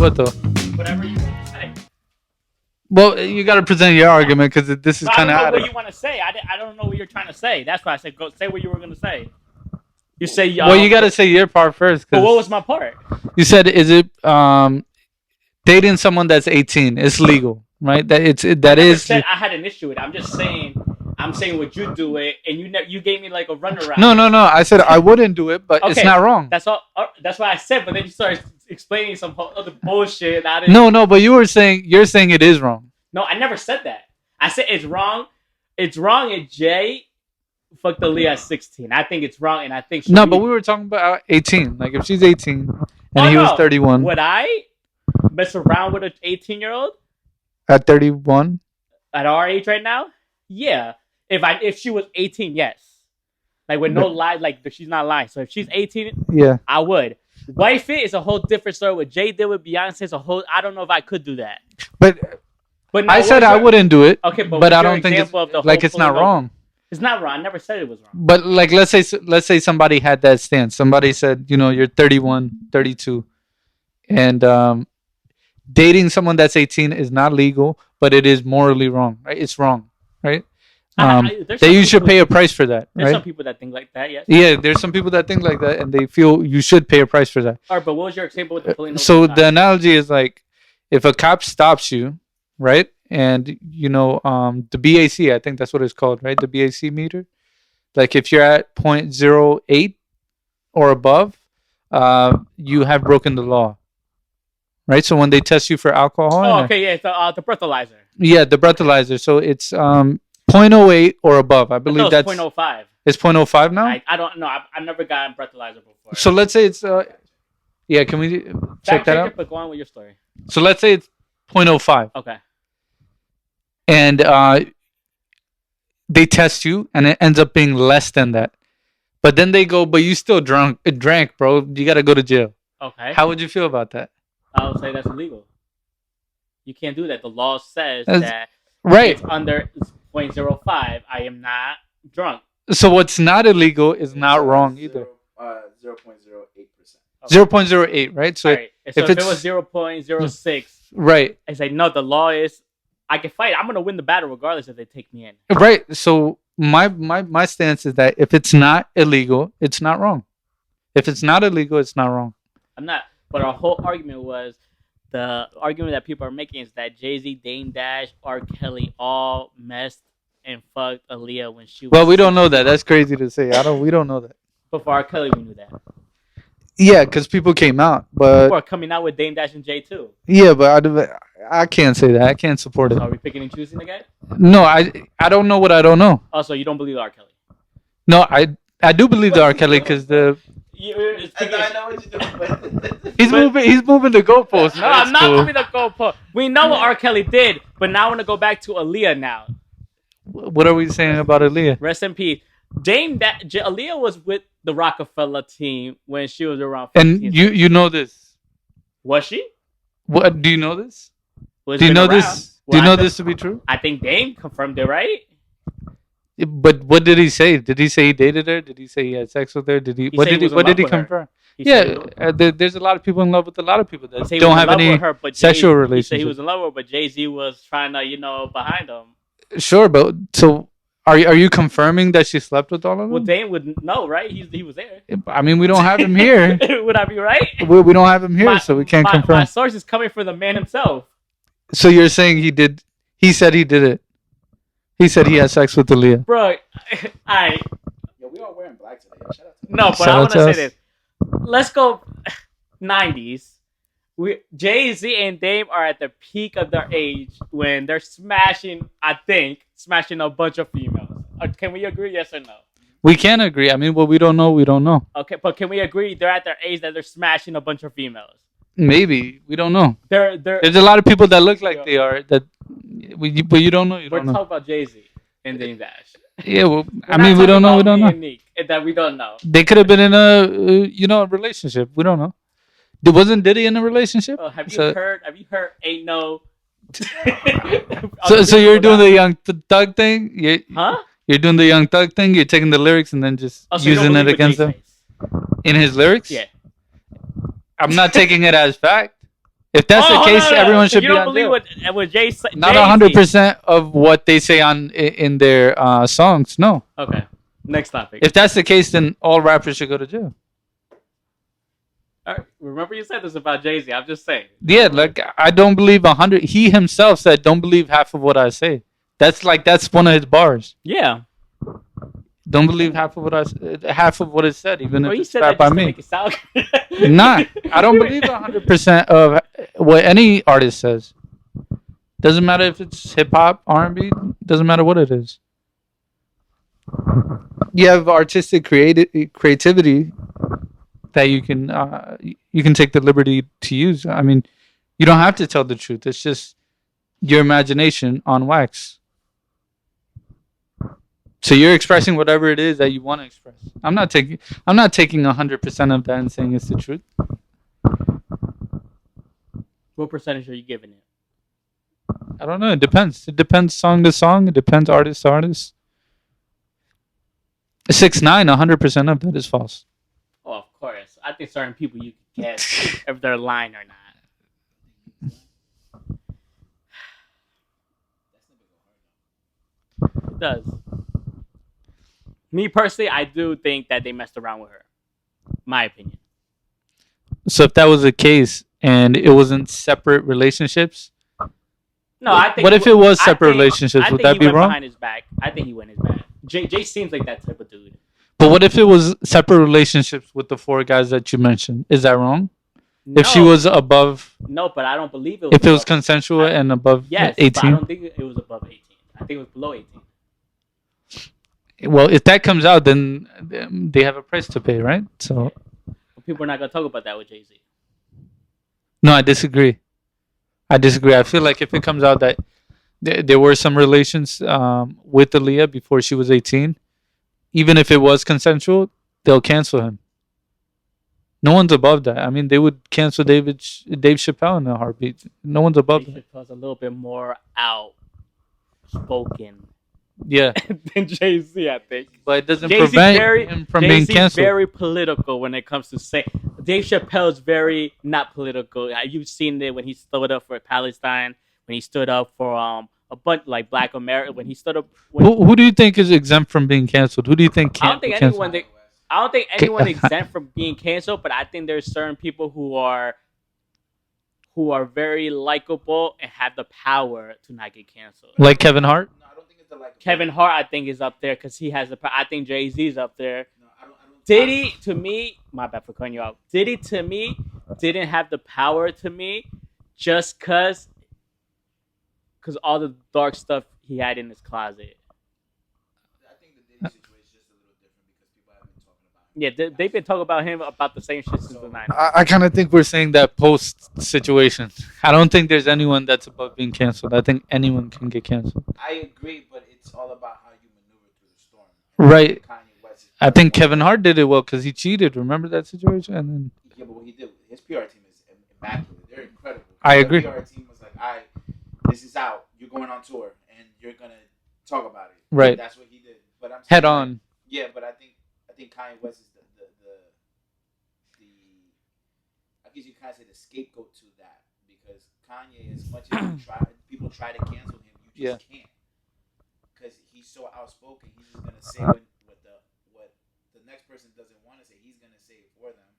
What though? Whatever you want to say. Well, you got to present your argument because this is kind of. I don't know what you want to say. I don't know what you're trying to say. That's why I said go say what you were going to say. You say. Well, you got to say your part first. But what was my part? You said, "Is it dating someone that's 18 is legal, right? That it's that I is." Said I had an issue with it. I'm just saying. I'm saying would you do it, and you gave me like a runaround. No. I said I wouldn't do it, but it's not wrong. That's all. That's what I said. But then you started explaining some other bullshit. No. But you're saying it is wrong. No, I never said that. I said it's wrong. It's wrong if Jay fucked Aaliyah at 16. I think it's wrong, and I think but we were talking about 18. Like if she's 18 and he was 31, would I mess around with an 18-year-old at 31 at our age right now? Yeah. If she was 18, yes. Like with no lie, like she's not lying. So if she's 18, yeah, I would. Wife it is a whole different story. What Jay did with Beyonce is a whole. I don't know if I could do that. But I said I wouldn't do it. Okay, but I don't think it's like it's not wrong. It's not wrong. I never said it was wrong. But like let's say somebody had that stance. Somebody said, you're 31, 32, and dating someone that's 18 is not legal, but it is morally wrong. Right? It's wrong. Right? That you should pay a price for that. There's right? some people that think like that, yes. Yeah, there's some people that think like that, and they feel you should pay a price for that. All right, but what was your example with the pulling over? So the analogy is like, if a cop stops you, right, and the BAC, I think that's what it's called, right, the BAC meter. Like if you're at 0.08 or above, you have broken the law, right? So when they test you for alcohol, it's the breathalyzer. Yeah, the breathalyzer. So it's 0.08 or above. I believe that's 0.05. It's 0.05 now? I don't know. I've never gotten breathalyzer before. So let's say it's can we check that out? But go on with your story. So let's say it's 0.05. Okay. And they test you and it ends up being less than that. But then they go, but you still drank, bro. You got to go to jail. Okay. How would you feel about that? I would say that's illegal. You can't do that. The law says that right. It's under 0.05. I am not drunk. So what's not illegal is not wrong either. 0.08%. 0.08, right? So, right. If it was 0.06, right. It's like, no, the law is, I can fight. I'm going to win the battle regardless if they take me in. Right. So my stance is that if it's not illegal, it's not wrong. If it's not illegal, it's not wrong. I'm not. But our whole argument was, the argument that people are making is that Jay-Z, Dame Dash, R. Kelly all messed and fucked Aaliyah when she was... Well, we don't know that. That's crazy to say. We don't know that. But for R. Kelly, we knew that. Yeah, because people came out. But people are coming out with Dame Dash and Jay too. Yeah, but I can't say that. I can't support it. So are we picking and choosing again? No, I don't know what I don't know. Also, you don't believe R. Kelly? No, I do believe the R. Kelly because the... I know what you're doing. He's moving the goalpost. No, I'm not moving the goalpost. We know what R. Kelly did, but now I want to go back to Aaliyah now. What are we saying about Aaliyah? Rest in peace. Aaliyah was with the Rockefeller team when she was around 15. And you know this? Was she? What do you know this? Do you know this? Do you know this to be true? I think Dame confirmed it, right? But what did he say? Did he say he dated her? Did he say he had sex with her? What did he confirm? There's a lot of people in love with a lot of people that don't have any sexual relationship. He said he was in love with her, but Jay-Z was trying to, behind him. Sure, but so are you confirming that she slept with all of them? Well, Dame would know, right? He was there. I mean, we don't have him here. Would I be right? We don't have him here, so we can't confirm. My source is coming from the man himself. So you're saying he did? He said he did it. He said he had sex with Aaliyah. Bro, Yo, we all wearing black today. Shout out to no, but I want to say this. Let's go 90s. Jay-Z and Dame are at the peak of their age when they're smashing a bunch of females. Can we agree, yes or no? We can agree. I mean, what we don't know, we don't know. Okay, but can we agree they're at their age that they're smashing a bunch of females? Maybe we don't know. They're There's a lot of people that look like Yeah. they are that, but you don't know. You we're don't know. talking about Jay-Z and Dame Dash. Yeah, well, We're I not mean, we talking don't know. We about don't me know. and Nick, that we don't know. They could have been in a a relationship. We don't know. Wasn't Diddy in a relationship? Have you So, heard? Have you heard? Ain't no. so you're doing the young thug thing. Huh? You're doing the young thug thing. You're taking the lyrics and then just Oh, so you don't using it believe what against Jay them says? in his lyrics. Yeah. I'm not taking it as fact. If that's the case, everyone so should you be don't on believe jail. what Jay said? Not 100% of what they say in their songs. No. Okay. Next topic. If that's the case, then all rappers should go to jail. All right. Remember you said this about Jay-Z. I'm just saying. Yeah, like I don't believe 100. He himself said, "Don't believe half of what I say." That's one of his bars. Yeah. Don't believe half of what it said, even Well, if you it's said rap that just by to me. make it sound Nah, I don't believe 100% of what any artist says. Doesn't matter if it's hip hop, R&B. Doesn't matter what it is. You have artistic creativity that you can take the liberty to use. I mean, you don't have to tell the truth. It's just your imagination on wax. So you're expressing whatever it is that you want to express. I'm not taking 100% of that and saying it's the truth. What percentage are you giving it? I don't know. It depends. It depends song to song. It depends artist to artist. 6ix9ine, 100% of that is false. Oh, of course. I think certain people you can guess if they're lying or not. It does. Me personally, I do think that they messed around with her. My opinion. So if that was the case and it wasn't separate relationships, No, I think. what if it was I separate think- relationships? I Would think that he be went wrong? behind his back. I think he went his back. Jay seems like that type of dude. But what if it was separate relationships with the 4 guys that you mentioned? Is that wrong? If she No. was above, No, but I don't believe it was. if it was above- consensual and above Yes, but I 18? don't think it was above 18. I think it was below 18. Well, if that comes out, then they have a price to pay, right? So, But people are not gonna talk about that with Jay-Z. no, I disagree. I feel like if it comes out that there were some relations with Aaliyah before she was 18, even if it was consensual, they'll cancel him. No one's above that. I mean, they would cancel Dave Chappelle in a heartbeat. No one's above Dave that. Chappelle's a little bit more outspoken Yeah, than Jay-Z, I think. but it doesn't Jay-Z's prevent him from being Jay-Z's canceled. very political when it comes to saying. Dave Chappelle's very not political. You've seen it when he stood up for Palestine, when he stood up for a bunch like Black America, when he stood up. When, Who do you think is exempt from being canceled? Who do you think I can't don't think be canceled? I don't think anyone exempt from being canceled, but I think there's certain people who are very likable and have the power to not get canceled. Like Kevin Hart? No, I don't think it's the like. Kevin Hart, I think, is up there because he has the power. I think Jay-Z's up there. No, I don't. Diddy, to me, my bad for cutting you out. Diddy, to me, didn't have the power to me just because all the dark stuff he had in his closet. I think the Diddy situation is just a little different because people have been talking about him. Yeah, they've been talking about him about the same shit since the 90s. I kind of think we're saying that post situation. I don't think there's anyone that's above being canceled. I think anyone can get canceled. I agree, but it's all about how you maneuver through the storm. Right. Kanye West is I think Kevin Hart did it well because he cheated. Remember that situation? And then Yeah, but what he did, his PR team is immaculate. They're incredible. I His agree. PR team was like, "All right, this is out. You're going on tour, and you're gonna talk about it." Right. That's what he did. But I'm head saying, on. Yeah, but I think Kanye West is the I guess you kind of say the scapegoat to that because Kanye, as much as people try to cancel him, you just can't because he's so outspoken. He's just gonna say what the next person doesn't want to say. He's gonna say it for them,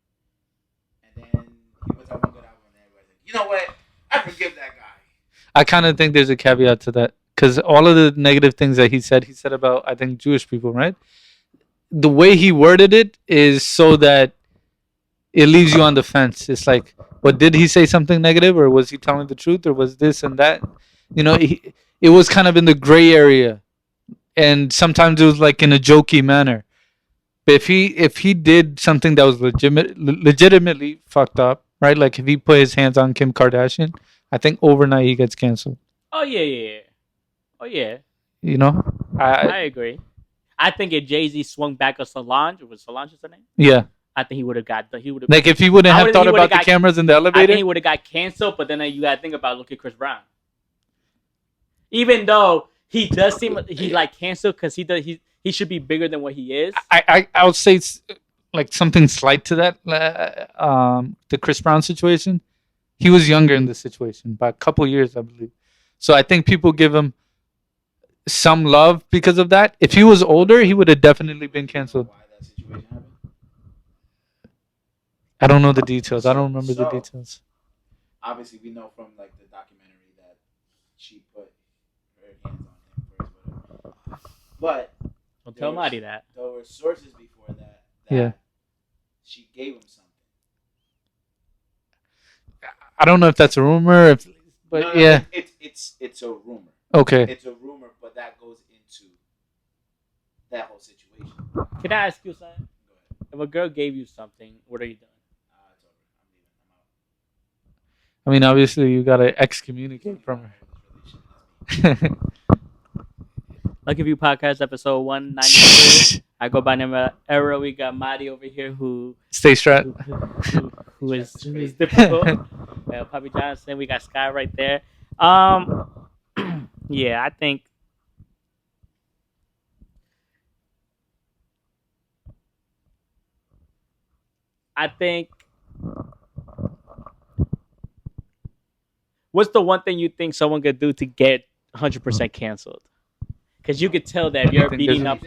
and then he puts out one good album, and everybody's like, you know what? I forgive that guy. I kind of think there's a caveat to that because all of the negative things that he said about, I think, Jewish people, right? The way he worded it is so that it leaves you on the fence. It's like, what, did he say something negative or was he telling the truth or was this and that? You know, it was kind of in the gray area. And sometimes it was like in a jokey manner. But if he did something that was legitimately fucked up, right? Like if he put his hands on Kim Kardashian, I think overnight he gets canceled. Oh yeah. Oh yeah. You know, I agree. I think if Jay-Z swung back on Solange, was Solange his name? Yeah. I think he would have got. He would have. Like if he wouldn't have thought about the cameras in the elevator, I think he would have got canceled. But then you got to think about look at Chris Brown. Even though he does seem he like canceled because he should be bigger than what he is. I would say it's like something slight to that. The Chris Brown situation, he was younger in this situation by a couple years, I believe. So I think people give him some love because of that. If he was older, he would have definitely been canceled. Why that situation happened? I don't know the details. I don't remember the details. Obviously, we know from like the documentary that she put her hands on him first, whatever. But don't tell Mahdi that. There were sources before that she gave him something. I don't know if that's a rumor, but yeah, it's a rumor. Okay, it's a rumor, but that goes into that whole situation. Can I ask you something? Go ahead. If a girl gave you something, what are you doing? It's over. I'm leaving. I'm out. I mean, obviously, you gotta excommunicate from her. Lucky View Podcast, episode 192. I go by name of Era. We got Mahdi over here who stay strapped. Who is difficult. Papijohnson. We got Sky right there. Yeah, I think. What's the one thing you think someone could do to get 100% canceled? Because you could tell that you're beating up.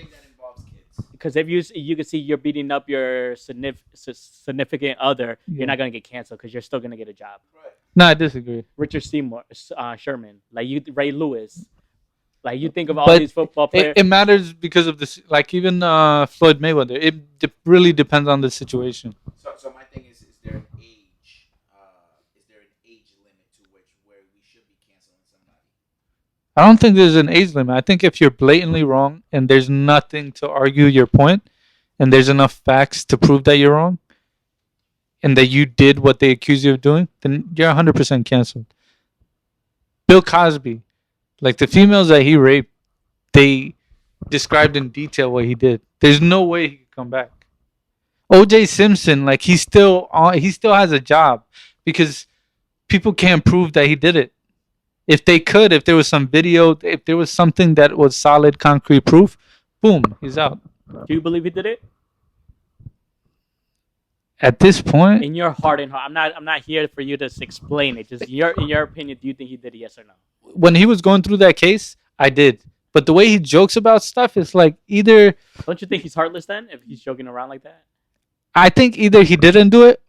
Because if you could see you're beating up your significant other, you're not gonna get canceled because you're still gonna get a job. Right. No, I disagree. Richard Seymour, Sherman, like you, Ray Lewis, like you think of all these football players. It matters because of this. Like even Floyd Mayweather, it really depends on the situation. So my thing is there an age? Is there an age limit to where we should be canceling somebody? I don't think there's an age limit. I think if you're blatantly wrong and there's nothing to argue your point, and there's enough facts to prove that you're wrong, and that you did what they accuse you of doing, then you're 100% canceled. Bill Cosby, like the females that he raped, they described in detail what he did. There's no way he could come back. O.J. Simpson, like he still has a job because people can't prove that he did it. If they could, if there was some video, if there was something that was solid, concrete proof, boom, he's out. Do you believe he did it? At this point, in your heart and heart, I'm not here for you to explain it. Just in your opinion, do you think he did it? Yes or no? When he was going through that case, I did. But the way he jokes about stuff is like either. Don't you think he's heartless then? If he's joking around like that, I think either he didn't do it,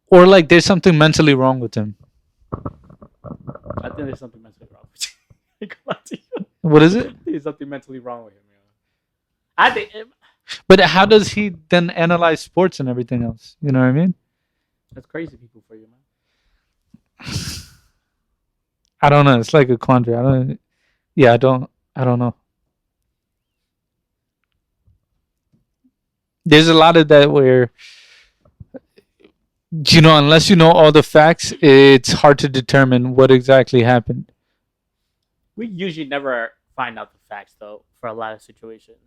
or like there's something mentally wrong with him. I think there's something mentally wrong with him. What is it? There's something mentally wrong with him. I think. But how does he then analyze sports and everything else? You know what I mean? That's crazy people for you, man. I don't know. It's like a quandary. I don't know. There's a lot of that where, unless you know all the facts, it's hard to determine what exactly happened. We usually never find out the facts, though, for a lot of situations.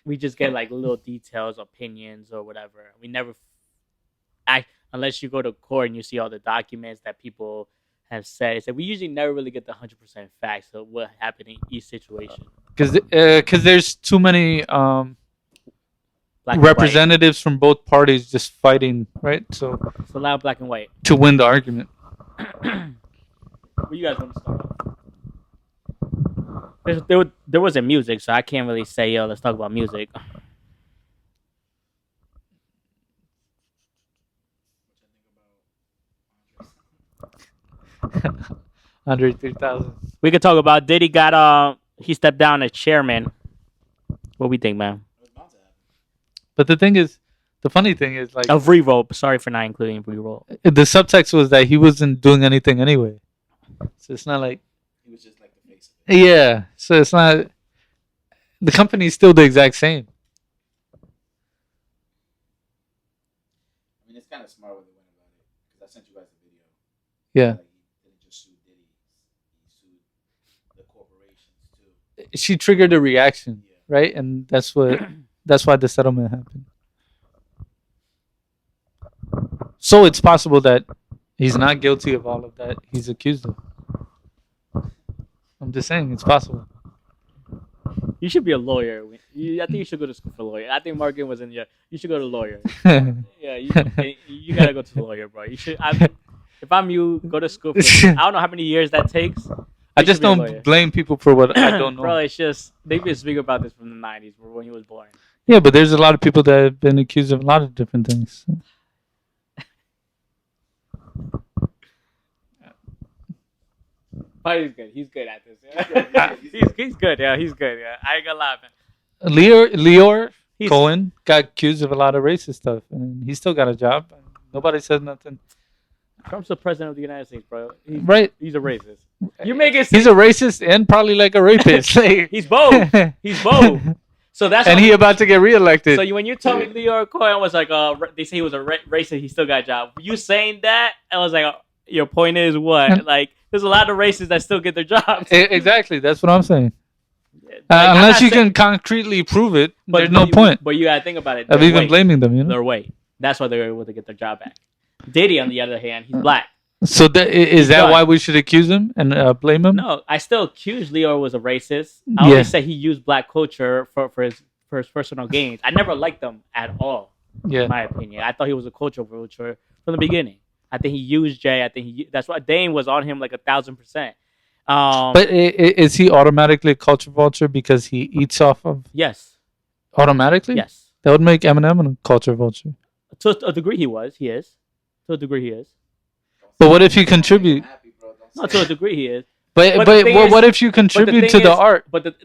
We just get like little details, opinions, or whatever. We never unless you go to court and you see all the documents that people have said. So we usually never really get the 100% facts of what happened in each situation. Because there's too many representatives from both parties just fighting, right? So it's a lot of black and white to win the argument. What you guys want to start off? There wasn't music, so I can't really say, yo, let's talk about music. Andre 3000. We could talk about Diddy got he stepped down as chairman. What we think, man? But the funny thing is like of re-roll. Sorry for not including re-roll. The subtext was that he wasn't doing anything anyway, so it's not like he was just like the face of it. Yeah, so it's not. The company's still the exact same. And it's kind of smart what they went about it because I sent you guys a video. Yeah. Like, he didn't just sue Diddy; he sued the corporations too. She triggered a reaction, right? And that's why the settlement happened. So it's possible that he's not guilty of all of that he's accused of. I'm just saying it's possible. You should be a lawyer. I think you should go to school for lawyer. I think Morgan was in your. You should go to lawyer. Yeah, you gotta go to the lawyer, bro. You should. If I'm you, go to school. I don't know how many years that takes. I just don't blame people for what I don't know. Bro, it's just they've been speaking about this from the '90s, when he was born. Yeah, but there's a lot of people that have been accused of a lot of different things. But he's good. He's good at this. He's good. Yeah, he's good. Yeah, I ain't gonna lie, man. Leor Cohen got accused of a lot of racist stuff, and he still got a job. Nobody says nothing. Trump's the president of the United States, bro. He's a racist. You make it. He's a racist and probably like a rapist. He's both. He's both. So that's. And he about to get reelected. So when you told me Leor Cohen was like, they say he was a racist, he still got a job. You saying that, I was like, your point is what? Like, there's a lot of racists that still get their jobs. Exactly. That's what I'm saying. Unless you can concretely prove it, there's no point. But you gotta think about it. Of even blaming them, you know? Their weight. That's why they're able to get their job back. Diddy, on the other hand, he's black. So is that why we should accuse him and blame him? No, I still accuse Leor was a racist. I always say he used black culture for his personal gains. I never liked them at all. In my opinion, I thought he was a cultural vulture from the beginning. I think he used Jay. I think that's why Dame was on him like 1,000%. But is he automatically a culture vulture because he eats off of? Yes. Automatically? Yes. That would make Eminem a culture vulture. To a degree, he is. To a degree, he is. But what if you contribute? No, to a degree, he is. But what if you contribute to the art? But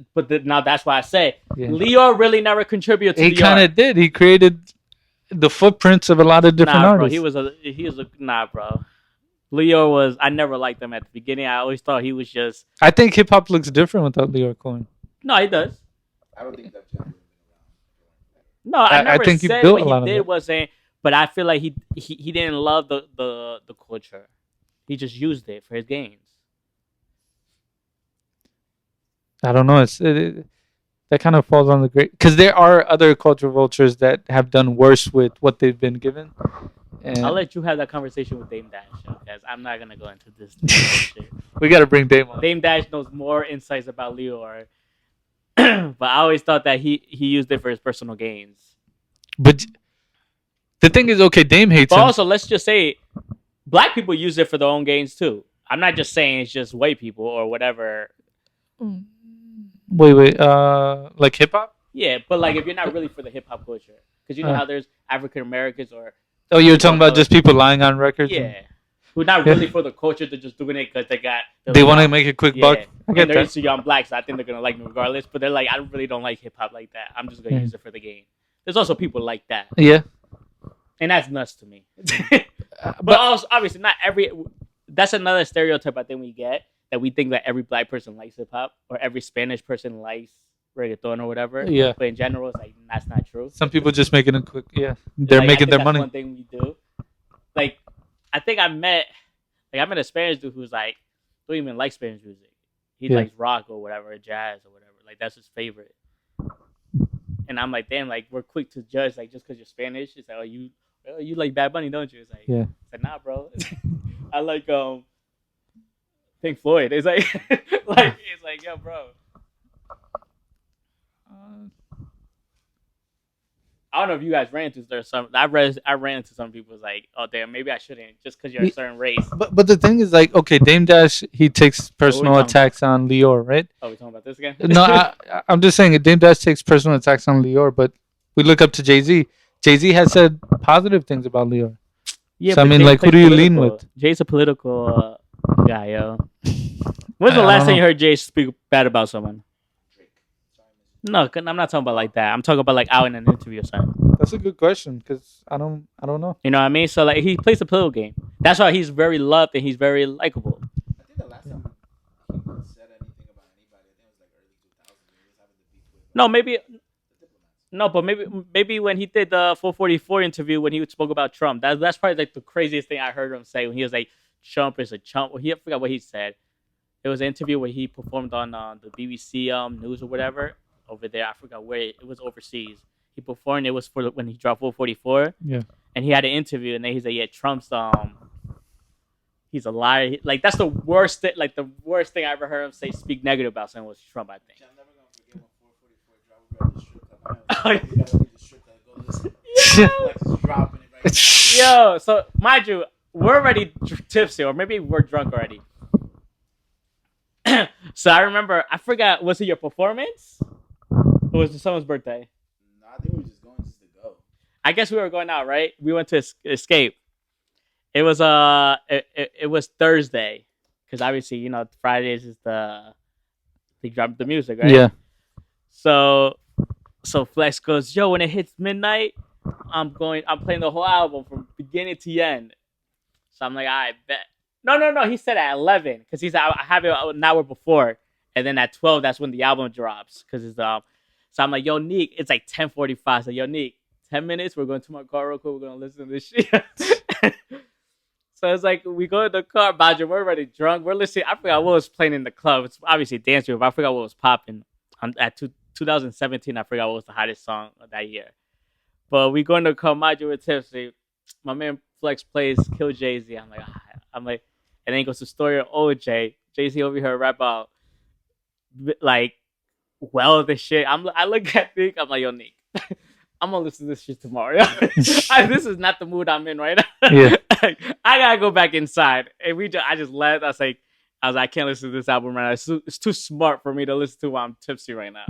now that's why I say Leor really never contributed to the art. He kind of did. He created the footprints of a lot of different artists. Bro, he was a bro. Leor was. I never liked him at the beginning. I always thought he was just. I think hip hop looks different without Leor Cohen. No, he does. I don't think that's. No, I never think said built what he did wasn't. But I feel like he didn't love the culture. He just used it for his gains. I don't know. That kind of falls on the great because there are other culture vultures that have done worse with what they've been given. And I'll let you have that conversation with Dame Dash because I'm not gonna go into this shit. We gotta bring Dame on. Dame Dash knows more insights about Leor, but I always thought that he used it for his personal gains. But the thing is, okay, Dame hates him. But also, let's just say, black people use it for their own gains too. I'm not just saying it's just white people or whatever. Wait, like hip hop? Yeah, but like if you're not really for the hip hop culture, because you know how there's African Americans or. Oh, you're talking about just people lying on records? Yeah. Who not really for the culture, they're just doing it because they want to make a quick buck. And they're into young blacks, so I think they're gonna like me regardless. But they're like, I really don't like hip hop like that. I'm just gonna use it for the game. There's also people like that. Yeah. And that's nuts to me. But also, obviously, not every. That's another stereotype I think we get, that we think that every black person likes hip hop or every Spanish person likes reggaeton or whatever. Yeah. But in general, it's like that's not true. Some people just making it quick. Yeah. They're making their money. That's one thing we do. Like, I think I met a Spanish dude who's like, don't even like Spanish music. He likes rock or whatever, jazz or whatever. Like, that's his favorite. And I'm like, damn, like, we're quick to judge, like, just because you're Spanish. It's like, oh, you like Bad Bunny, don't you? It's like, yeah. It's like, nah, bro. I like Pink Floyd. It's like, it's like, yo, bro. I don't know if you guys ran into some. I ran into some people like, oh damn, maybe I shouldn't just because you're a certain race. But the thing is, like, okay, Dame Dash, he takes personal attacks on Leor, right? Oh, we talking about this again? No, I'm just saying, Dame Dash takes personal attacks on Leor, but we look up to Jay-Z. Jay-Z has said positive things about Leor. Yeah, so I mean, like, who do you lean with? Jay's a political guy, yo. When's the last time you heard Jay speak bad about someone? No, I'm not talking about like that. I'm talking about like out in an interview or something. That's a good question because I don't know. You know what I mean? So like he plays the political game. That's why he's very loved and he's very likable. I think the last time he said anything about anybody, I think it was like early 2000s. He was having the beef with. No, maybe. No, but maybe when he did the 444 interview when he spoke about Trump, that's probably like the craziest thing I heard him say when he was like, Trump is a chump. I forgot what he said. It was an interview where he performed on the BBC news or whatever over there. I forgot where it was overseas. He performed. It was for when he dropped 444. Yeah. And he had an interview, and then he said, "Yeah, Trump's he's a liar." Like that's the worst thing. Like the worst thing I ever heard him speak negative about someone was Trump. I think. I'm never gonna forget when 444 dropped. We were at the strip club. We gotta leave the strip club. Go listen. Like just dropping it right now. Yo, so mind you, we're already tipsy, or maybe we're drunk already. So I remember, I forgot, was it your performance? Or was it someone's birthday? No, I think we were just going just to go. I guess we were going out, right? We went to Escape. It was it was Thursday, because obviously, you know, Fridays is they drop the music, right? Yeah. So Flex goes, yo, when it hits midnight, I'm playing the whole album from beginning to end. So I'm like, I bet. No. He said at 11 because he said I have it an hour before, and then at 12 that's when the album drops. Because it's So I'm like, yo, Neek, it's like 10:45. So yo, Neek, 10 minutes. We're going to my car real quick. We're gonna listen to this shit. So it's like we go in the car, Badger. We're already drunk. We're listening. I forgot what was playing in the club. It's obviously Dance Move. I forgot what was popping. At 2017, I forgot what was the hottest song of that year. But we go in the car, Badger with tipsy. My man Flex plays Kill Jay-Z. I'm like, and then he goes to Story of OJ. Jay-Z over here rap out like, well, the shit. I look at Nick. I'm like, yo, Nick, I'm gonna listen to this shit tomorrow. This is not the mood I'm in right now. Yeah. I gotta go back inside. And I just left. I was like, I can't listen to this album right now. It's too smart for me to listen to while I'm tipsy right now.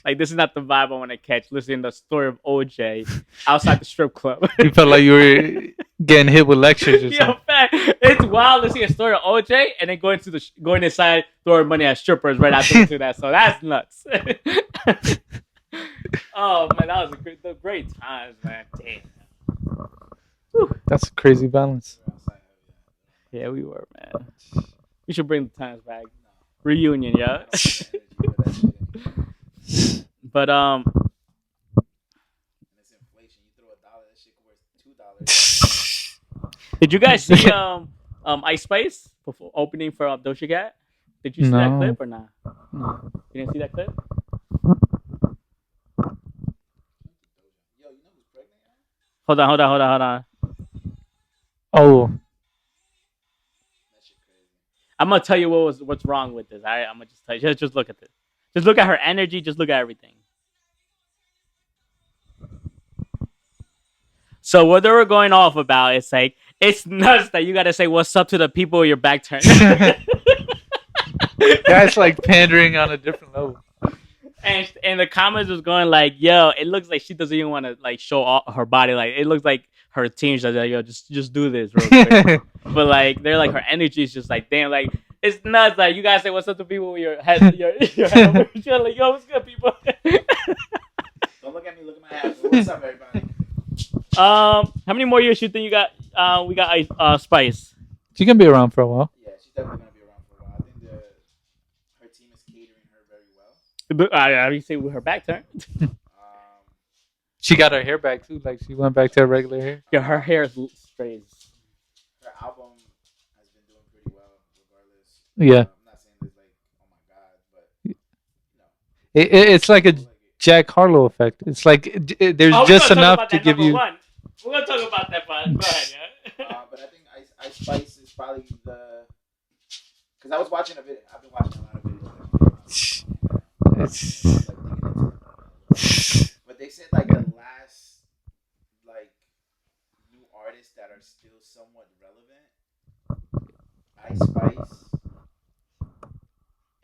Like, this is not the vibe I want to catch. Listening to the Story of OJ outside the strip club. You felt like you were getting hit with lectures or something. Yo, it's wild to see a story of OJ and then going inside throwing money at strippers right after to that. So that's nuts. Oh man, that was great times, man. Damn. Whew. That's a crazy balance. Yeah, we were, man. We should bring the times back. Reunion, yeah. But And it's inflation. You throw $1, that shit worth $2. Did you guys see Ice Spice before opening for Doja Cat? Did you see that clip or not? No. You didn't see that clip? Yo, you know who's pregnant? Hold on. Oh. That shit crazy. I'm gonna tell you what's wrong with this. I'm gonna just tell you. Just look at this. Just look at her energy. Just look at everything. So what they were going off about, it's like, it's nuts that you gotta say what's up to the people with your back turned. That's like pandering on a different level. And the comments was going like, yo, it looks like she doesn't even want to like show all her body. Like, it looks like her team just like, yo, just do this real quick. But like, they're like, her energy is just like, damn, like, it's nuts. Like, you guys say what's up to people with your head, your head. You're like, yo, what's good, people? Don't look at me, look at my ass. What's up, everybody? How many more years you think you got? We got Spice. She can be around for a while. Yeah, she's definitely gonna be around for a while. I think her team is catering her very well. But I you say with her back turned. She got her hair back too. Like, she went back to her regular hair. Yeah, her hair is straight. Her album has been doing pretty well, regardless. Yeah. I'm not saying it's like, oh my god, but you know, It's like a Jack Harlow effect. It's like there's just enough to give you. We're gonna talk about that, but go ahead, yeah. but I think Ice Spice is probably because I was watching a video. I've been watching a lot of videos. But they said like the last like new artists that are still somewhat relevant, Ice Spice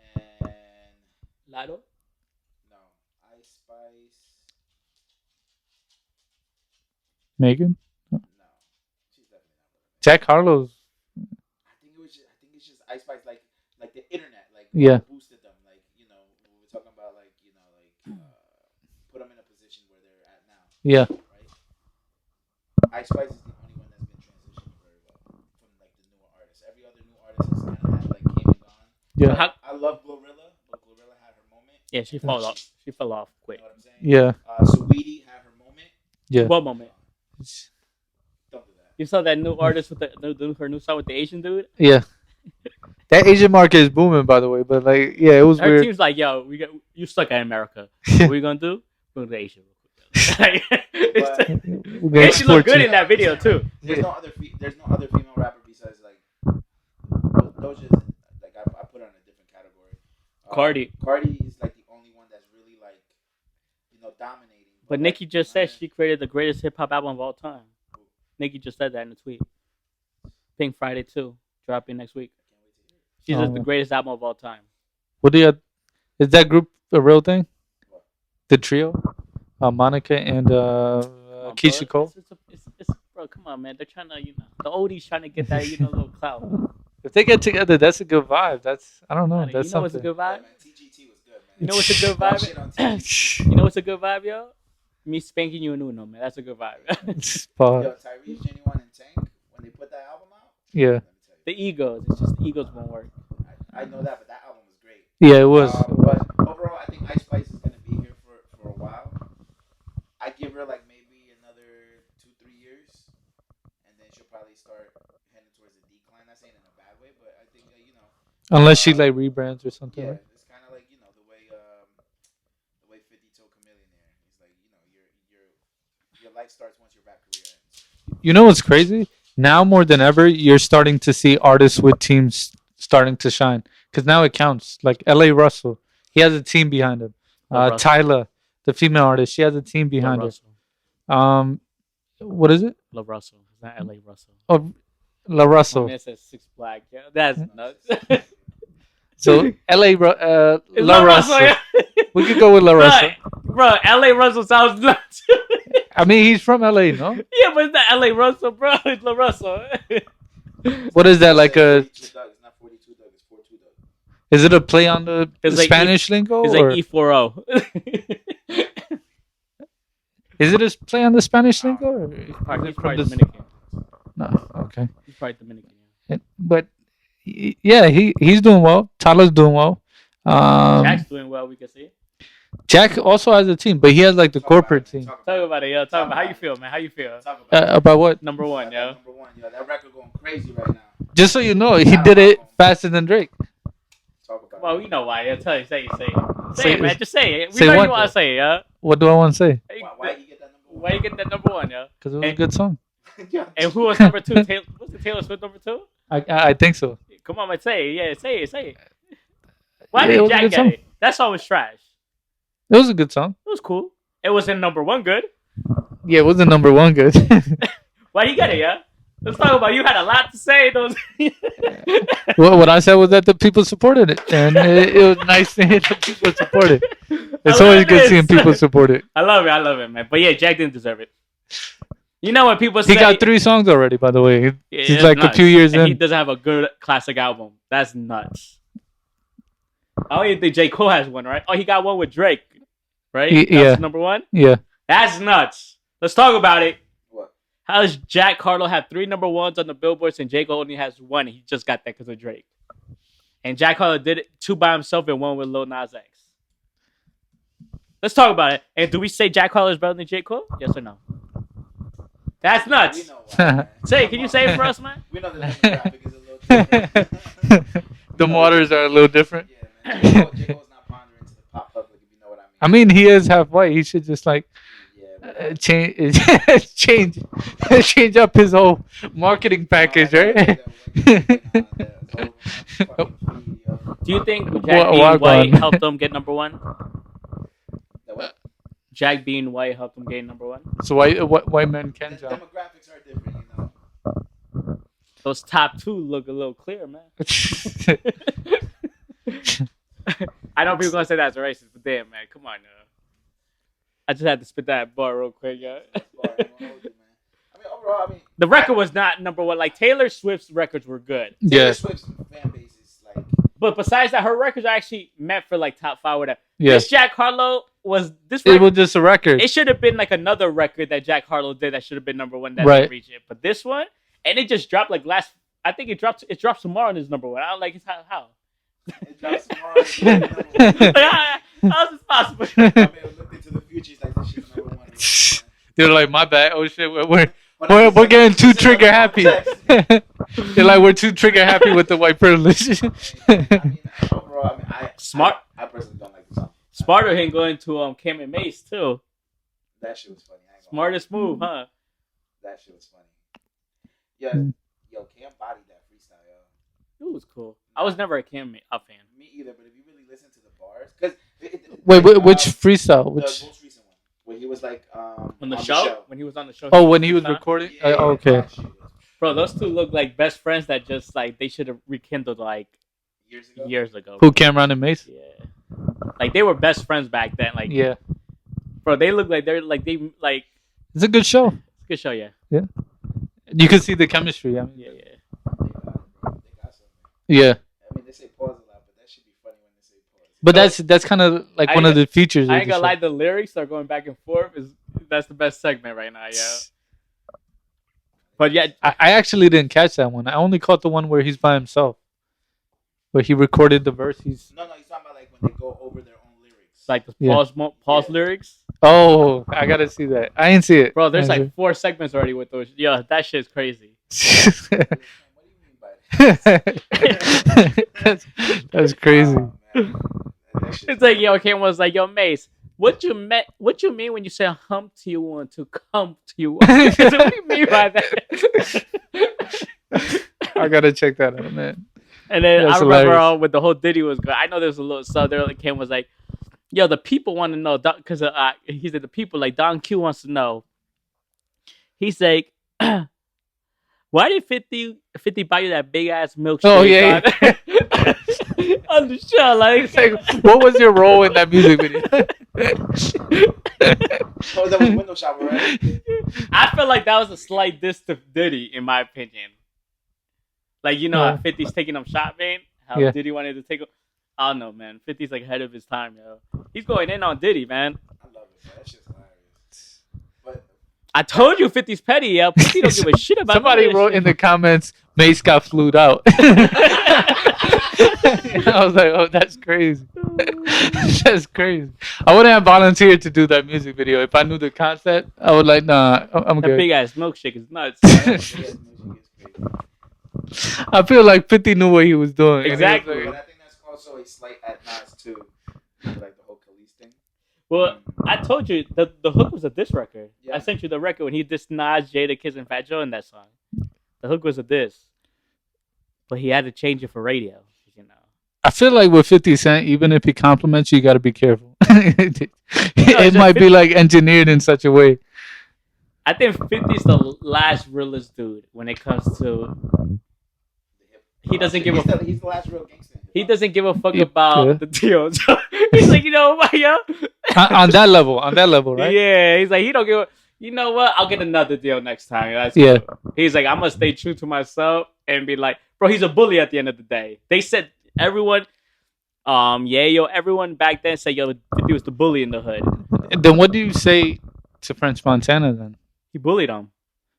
and Lado? no, Ice Spice. Megan? No, she's definitely not relevant. Jack Harlow's. I think it's just Ice Spice, like the internet, like Yeah. boosted them, like we were talking about, like put them in a position where they're at now. Yeah. Right. Ice Spice is the only one that's been transitioning very well from like the newer artists. Every other new artist has kind of had like came and gone. Yeah. I love Glorilla, but Glorilla had her moment. Yeah, she fell off. She fell off quick. You know what I'm saying? Yeah. Saweetie have her moment. Yeah. What moment? Don't do that. You saw that new artist with her new song with the Asian dude. Yeah. That Asian market is booming, by the way. But like, yeah, it was Her weird. team's like, yo, you stuck in America. What are you gonna do? Go to Asia. Like, But We're gonna and she looked export good you. in that video too. there's Yeah. no other female rapper besides like Doja's. Like I put her in a different category. Cardi. Cardi is like the only one that's really like dominating. But Nicki just said she created the greatest hip hop album of all time. Nicki just said that in a tweet. Pink Friday 2, dropping next week. She says the greatest album of all time. What do you? Is that group a real thing? The trio, Monica and Keisha Cole. Bro, come on, man. They're trying to, the oldies trying to get that, little clout. If they get together, that's a good vibe. That's I don't know. You That's know what's a something. good vibe? Man, TGT was good, man. You know what's a good Don't vibe? shit on TGT. You know what's a good vibe, yo? Me spanking you in Uno, man. That's a good vibe. Spot. Yo, Tyrese, Genuine, and Tank, when they put that album out, Yeah. let me tell you, The egos. It's just the egos won't work. I know that, but that album was great. Yeah, it was. But overall, I think Ice Spice is going to be here for a while. I give her like maybe another 2-3 years, and then she'll probably start heading towards a decline. Not saying in a bad way, but I think Unless she like rebrands or something. yeah, Right? it's kind of like the way 50 told Chameleonaire. He's like your life starts once your rap career ends. You know what's crazy? Now more than ever, you're starting to see artists with teams starting to shine because now it counts. Like L.A. Russell, he has a team behind him. Tyla, the female artist, she has a team behind her. What is it? Love Russell. It's not L.A. Russell. Oh, La Russell. Man says Six Black. Yeah, that's nuts. So L.A. La Russell. Yeah. We could go with La Russell. Bro, L.A. Russell sounds nuts. I mean, he's from L.A., no? Yeah, but it's not L.A. Russell, bro. It's La Russell. What is that like a? It's not 42 Doug, it's 42 Doug. Is it a play on the It's like Spanish lingo? It's Or like E40. is it a play on the Spanish lingo? Or He's is probably it from the- Dominican. No, okay. He's probably Dominican. But yeah, he's doing well. Tyler's doing well. Jack's doing well, we can see. Jack also has a team, but he has like the corporate team. Talk about it, yo. Talk about how you feel, man. How you feel? Talk about it. About what? Number one, yo. Number one, yo. That record going crazy right now. Just so you know, he did it faster than Drake. Talk about Well, it. you know why. Yo. Tell you, say it. Say Say it, man. it. Just say it. We Say know what, you want though? to say it, yo. What do I want to say? Why you get that number one? Why you get that number one, yo? Because it was a good song. Yeah. And who was number two? What's the Taylor Swift number two? I think so. Come on, man. Say it. Yeah, say it. Why Yeah, it did was a Jack good get song. it? That song was trash. It was a good song. It was cool. It wasn't number one good. Yeah, it wasn't number one good. Why you get it, yeah? Let's talk about you had a lot to say. Those. Well, what I said was that the people supported it, and it was nice to hear the people support it. It's I always love good this. seeing people support it. I love it, man. But yeah, Jack didn't deserve it. You know when people He say got 3 songs already, by the way. Yeah, He's it's like nuts. a few years and he in. doesn't have a good classic album. That's nuts. I don't even think J. Cole has one, right? Oh, he got one with Drake, right? Yeah. That's number one? Yeah. That's nuts. Let's talk about it. What? How does Jack Harlow have 3 number ones on the billboards and J. Cole only has 1? He just got that because of Drake. And Jack Harlow did it 2 by himself and 1 with Lil Nas X. Let's talk about it. And do we say Jack Harlow is better than J. Cole? Yes or no? That's We nuts. know why, man. Say, can you say it for us, man? We know the demographic is a little different. The waters are a little different. Yeah, man. J. Cole's not pondering to the pop public, if you know what I mean. I mean, he is half white. He should just like Yeah, change up his whole marketing package, right? Do you think Jack Wa- being walk white on. helped them get number 1? The what? Jack being white helped them get number 1? So white men can The jump. demographics are different, you know. Those top 2 look a little clear, man. I know people gonna say that's racist, but damn, man, come on, now. I just had to spit that bar real quick, yo. Overall, The record was not number 1. Like Taylor Swift's records were good, Taylor Yeah. Swift's fan base is like, but besides that, her records are actually meant for like top 5, whatever. Yeah. This Jack Harlow was this. It Record, was just a record. it should have been like another record that Jack Harlow did that should have been number 1 that Right. didn't reach it. But this one, and it just dropped like last. I think it drops tomorrow and it's number 1. I don't like it's how. it drops tomorrow. It's number one. Like, how is this possible? I mean, look into the future. It's like this shit's number man. They're like, my bad. Oh shit, we're When we're getting too this is trigger the happy. context. They're like, we're too trigger happy with the white privilege. Overall, Smart. I personally don't like the song. Smarter him going to Cam and Mace too. That shit was funny. Smartest move, huh? That shit was funny. Yo, Cam bodied that freestyle, yo. It was cool. I was never a Cam fan. Me either, but if you really listen to the bars, because Wait, which freestyle? the Which? most recent one, where he was like On the show? When he was on the show. Oh, when he was recording. Yeah, Okay. that shit was Bro, those two look like best friends that just like they should have rekindled like years ago. Bro. Who? Cameron and Mace? Yeah. Like they were best friends back then. Like Yeah. bro, they look like they're like they like It's a good show. it's a good show, yeah. You can see the chemistry. I mean, Yeah. They got something. yeah. I mean, they say pause a lot, but that should be funny when they say pause. But that's kind of like I one ain't of the features. I of ain't the gonna show. lie, the lyrics are going back and forth. That's the best segment right now, yeah. But yeah, I actually didn't catch that one. I only caught the one where he's by himself, where he recorded the verse. He's No, he's talking about like when they go over their own lyrics. it's like the Yeah. pause Yeah. lyrics. oh, I gotta see that. I didn't see it, Bro, there's I like 4 segments already with those. Yo, that shit's crazy. What do you mean by that? that's crazy. Oh, man. That shit's It's like yo, Cam was like, yo, Mace, what you mean when you say hump to you want to come to you? What do you mean by that? I gotta check that out, man. And then That's I remember hilarious. when the whole Diddy was going. I know there was a little sub there. Like Cam was like, "Yo, the people want to know," because he said the people like Don Q wants to know. He's like, "Why did 50 buy you that big ass milkshake?" Oh, yeah, On the show, like, It's like, what was your role in that music video? Oh, that was window shopper, right? I feel like that was a slight diss to Diddy, in my opinion. Like, you know, Yeah. how 50's taking him shot, man. How Yeah. Diddy wanted to take him. I don't know, man. 50's like ahead of his time, yo. He's going in on Diddy, man. I love it, man. That shit's hilarious. But I told you 50's petty, yo. 50 don't give a shit about Somebody none of wrote this in the comments, Mace got flued out. I was like, oh, that's crazy. That's crazy. I wouldn't have volunteered to do that music video. If I knew the concept, I would like, nah, I'm That good. big ass milkshake is nuts. yeah, music is crazy. I feel like 50 knew what he was doing. Exactly. But I think that's also a slight at Nas too, like the whole Khalees thing. Well, I told you the hook was a diss record. Yeah. I sent you the record when he dissed Nas, Jada, Kiss, and Fat Joe in that song. The hook was a diss, but he had to change it for radio. You know, I feel like with 50 Cent, even if he compliments you, you got to be careful. It just might be like engineered in such a way. I think 50's the last realest dude when it comes to. He doesn't give a. He's the last real gangster. He doesn't give a fuck Yeah. about the deal. So he's like, you know what, yo? On that level, right? Yeah, he's like, he don't give a. You know what? I'll get another deal next time. That's Yeah. cool. He's like, I'm gonna stay true to myself and be like, bro, he's a bully at the end of the day. They said everyone, everyone back then said, yo, 50 was the bully in the hood. Then what do you say to French Montana then? He bullied him.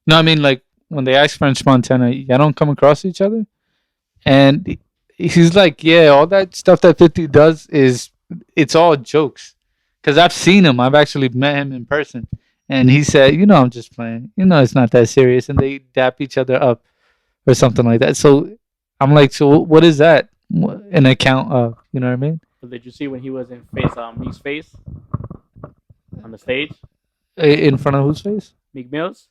No, I mean, like, when they ask French Montana, y'all don't come across each other? And he's like, yeah, all that stuff that 50 does it's all jokes. Because I've seen him. I've actually met him in person. And he said, I'm just playing. It's not that serious. And they dap each other up or something like that. So I'm like, so what is that an account of? You know what I mean? But did you see when he was in Meek's face on the stage? In front of whose face? Meek Mills?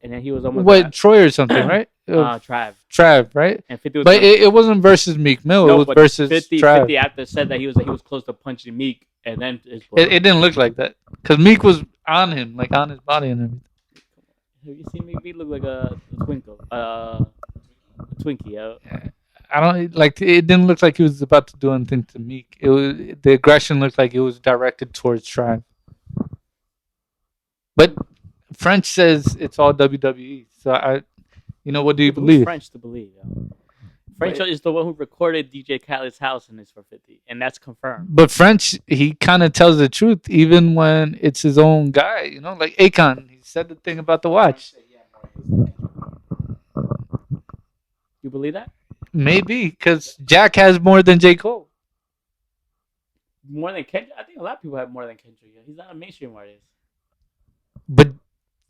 And then he was almost What, Troy or something, right? Trav. Trav, right? And 50 was But it wasn't versus Meek Mill. no, It was but versus 50 Trav. after said that he was close to punching Meek, and then It didn't look like that. Because Meek was on him, like on his body and everything. Have you seen Meek? Meek look like a twinkle, a Twinkie, yo. I don't like. It didn't look like he was about to do anything to Meek. The aggression looked like it was directed towards Trav. But French says it's all WWE. So what do you Who's believe? French to believe, yo? French is the one who recorded DJ Khaled's house and it's for 50, and that's confirmed. But French, he kind of tells the truth, even when it's his own guy. Like Akon, he said the thing about the watch. You believe that? Maybe because Jack has more than J. Cole. more than Kendrick. I think a lot of people have more than Kendrick. He's not a mainstream artist. But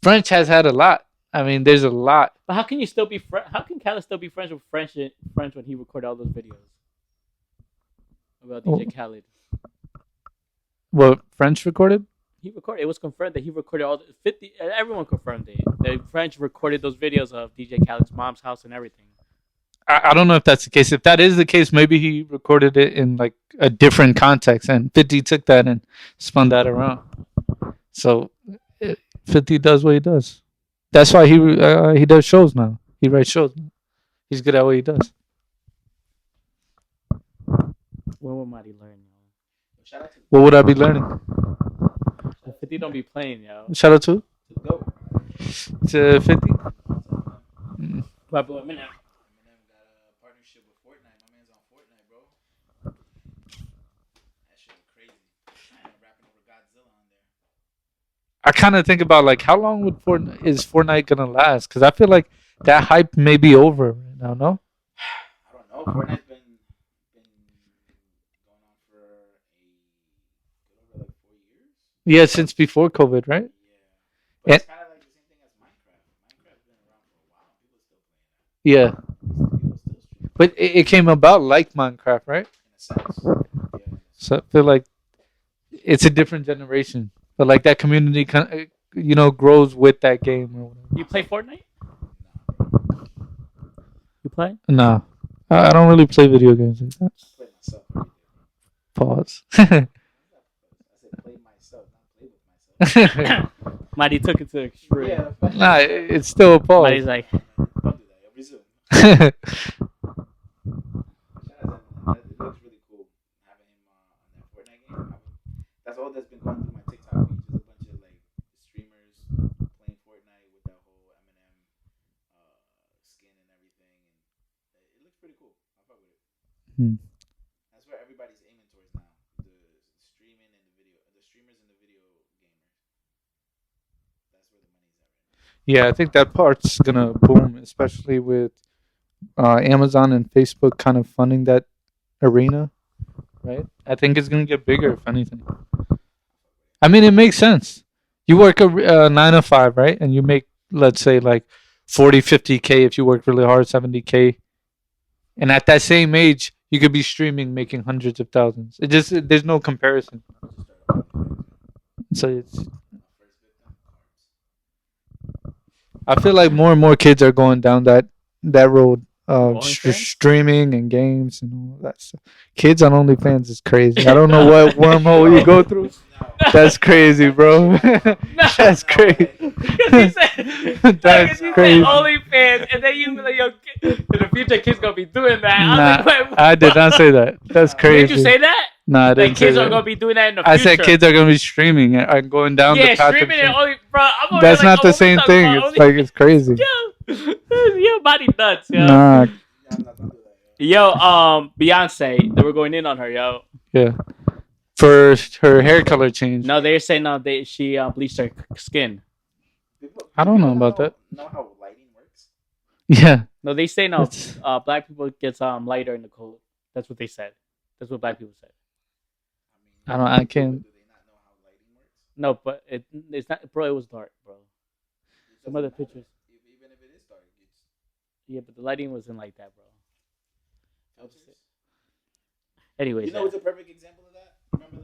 French has had a lot. I mean, there's a lot. But how can you still be How can Khaled still be friends with French when he recorded all those videos about DJ Khaled? What French recorded? He recorded. It was confirmed that he recorded all the 50. Everyone confirmed it. The French recorded those videos of DJ Khaled's mom's house and everything. I don't know if that's the case. If that is the case, maybe he recorded it in like a different context, and 50 took that and spun that around. So 50 does what he does. That's why he does shows now. He writes shows. He's good at what he does. What would Mahdi learn? What would I be learning? 50 don't be playing, yo. Shout out to 50. But a minute. Partnership with Fortnite. My man's on Fortnite, bro. That shit is crazy. I'm rapping over Godzilla on there. I kind of think about like how long is Fortnite gonna last? Because I feel like that hype may be over right now. No, I don't know. Fortnite's been going on for over like 4 years. yeah, since before COVID, right? Yeah, but it's kind of like the same thing as Minecraft. Minecraft's been around for a while. People still playing that. Yeah, People still stream but it came about like Minecraft, right? in a sense. Yeah. So I feel like it's a different generation, but like that community kind of, grows with that game or whatever. You play Fortnite? You play? No, I don't really play video games like that. Play myself. Every day. Pause. I said play myself, not play with myself. Mahdi took it to the extreme. Yeah, Nah, it's still a pause. Mahdi's like, don't do that. Yo, resume. It looks really cool having him on that Fortnite game. That's all that's been going through my TikTok feed. Just a bunch of like streamers playing Fortnite with that whole Eminem skin and everything, and it looks pretty cool. I fuck with it. That's where everybody's aiming towards now. The streaming and the streamers and the video gamers. That's where the money's at right now. Yeah, I think that part's gonna boom, especially with Amazon and Facebook kind of funding that arena, right? I think it's gonna get bigger if anything. I mean, it makes sense. You work a 9 to 5, right? And you make, let's say, like 40, 50K if you work really hard, 70K. And at that same age, you could be streaming, making hundreds of thousands. There's no comparison. So I feel like more and more kids are going down that road of OnlyFans? streaming and games and all that stuff. Kids on OnlyFans is crazy. I don't know what wormhole you go through. That's crazy, bro. That's crazy. That's crazy. OnlyFans, and then you be like, yo, in the future, kids gonna be doing that. I was like, wait, I did not say that. That's crazy. Did you say that? No, I didn't Like say kids that. are gonna be doing that in the future. I said kids are gonna be streaming and going down the Yeah, path streaming of and only, bro. I'm over That's here like, not the oh, same what we thing. talking about? It's like it's crazy. Yo, body nuts, yo. Nah, Yo, Beyonce, they were going in on her, yo. yeah. For her hair color change. No, they're saying she bleached her skin. I don't know about that. Know how lighting works? Yeah. No, they say no. That's- Black people gets lighter in the cold. That's what they said. That's what black people said. I can't. Do they not know how lighting works? No, but it's not, bro. It was dark, bro. Some other pictures. Even if it is dark, it's Yeah, but the lighting wasn't like that, bro. filters. Anyways, You know what's a perfect example of that? Remember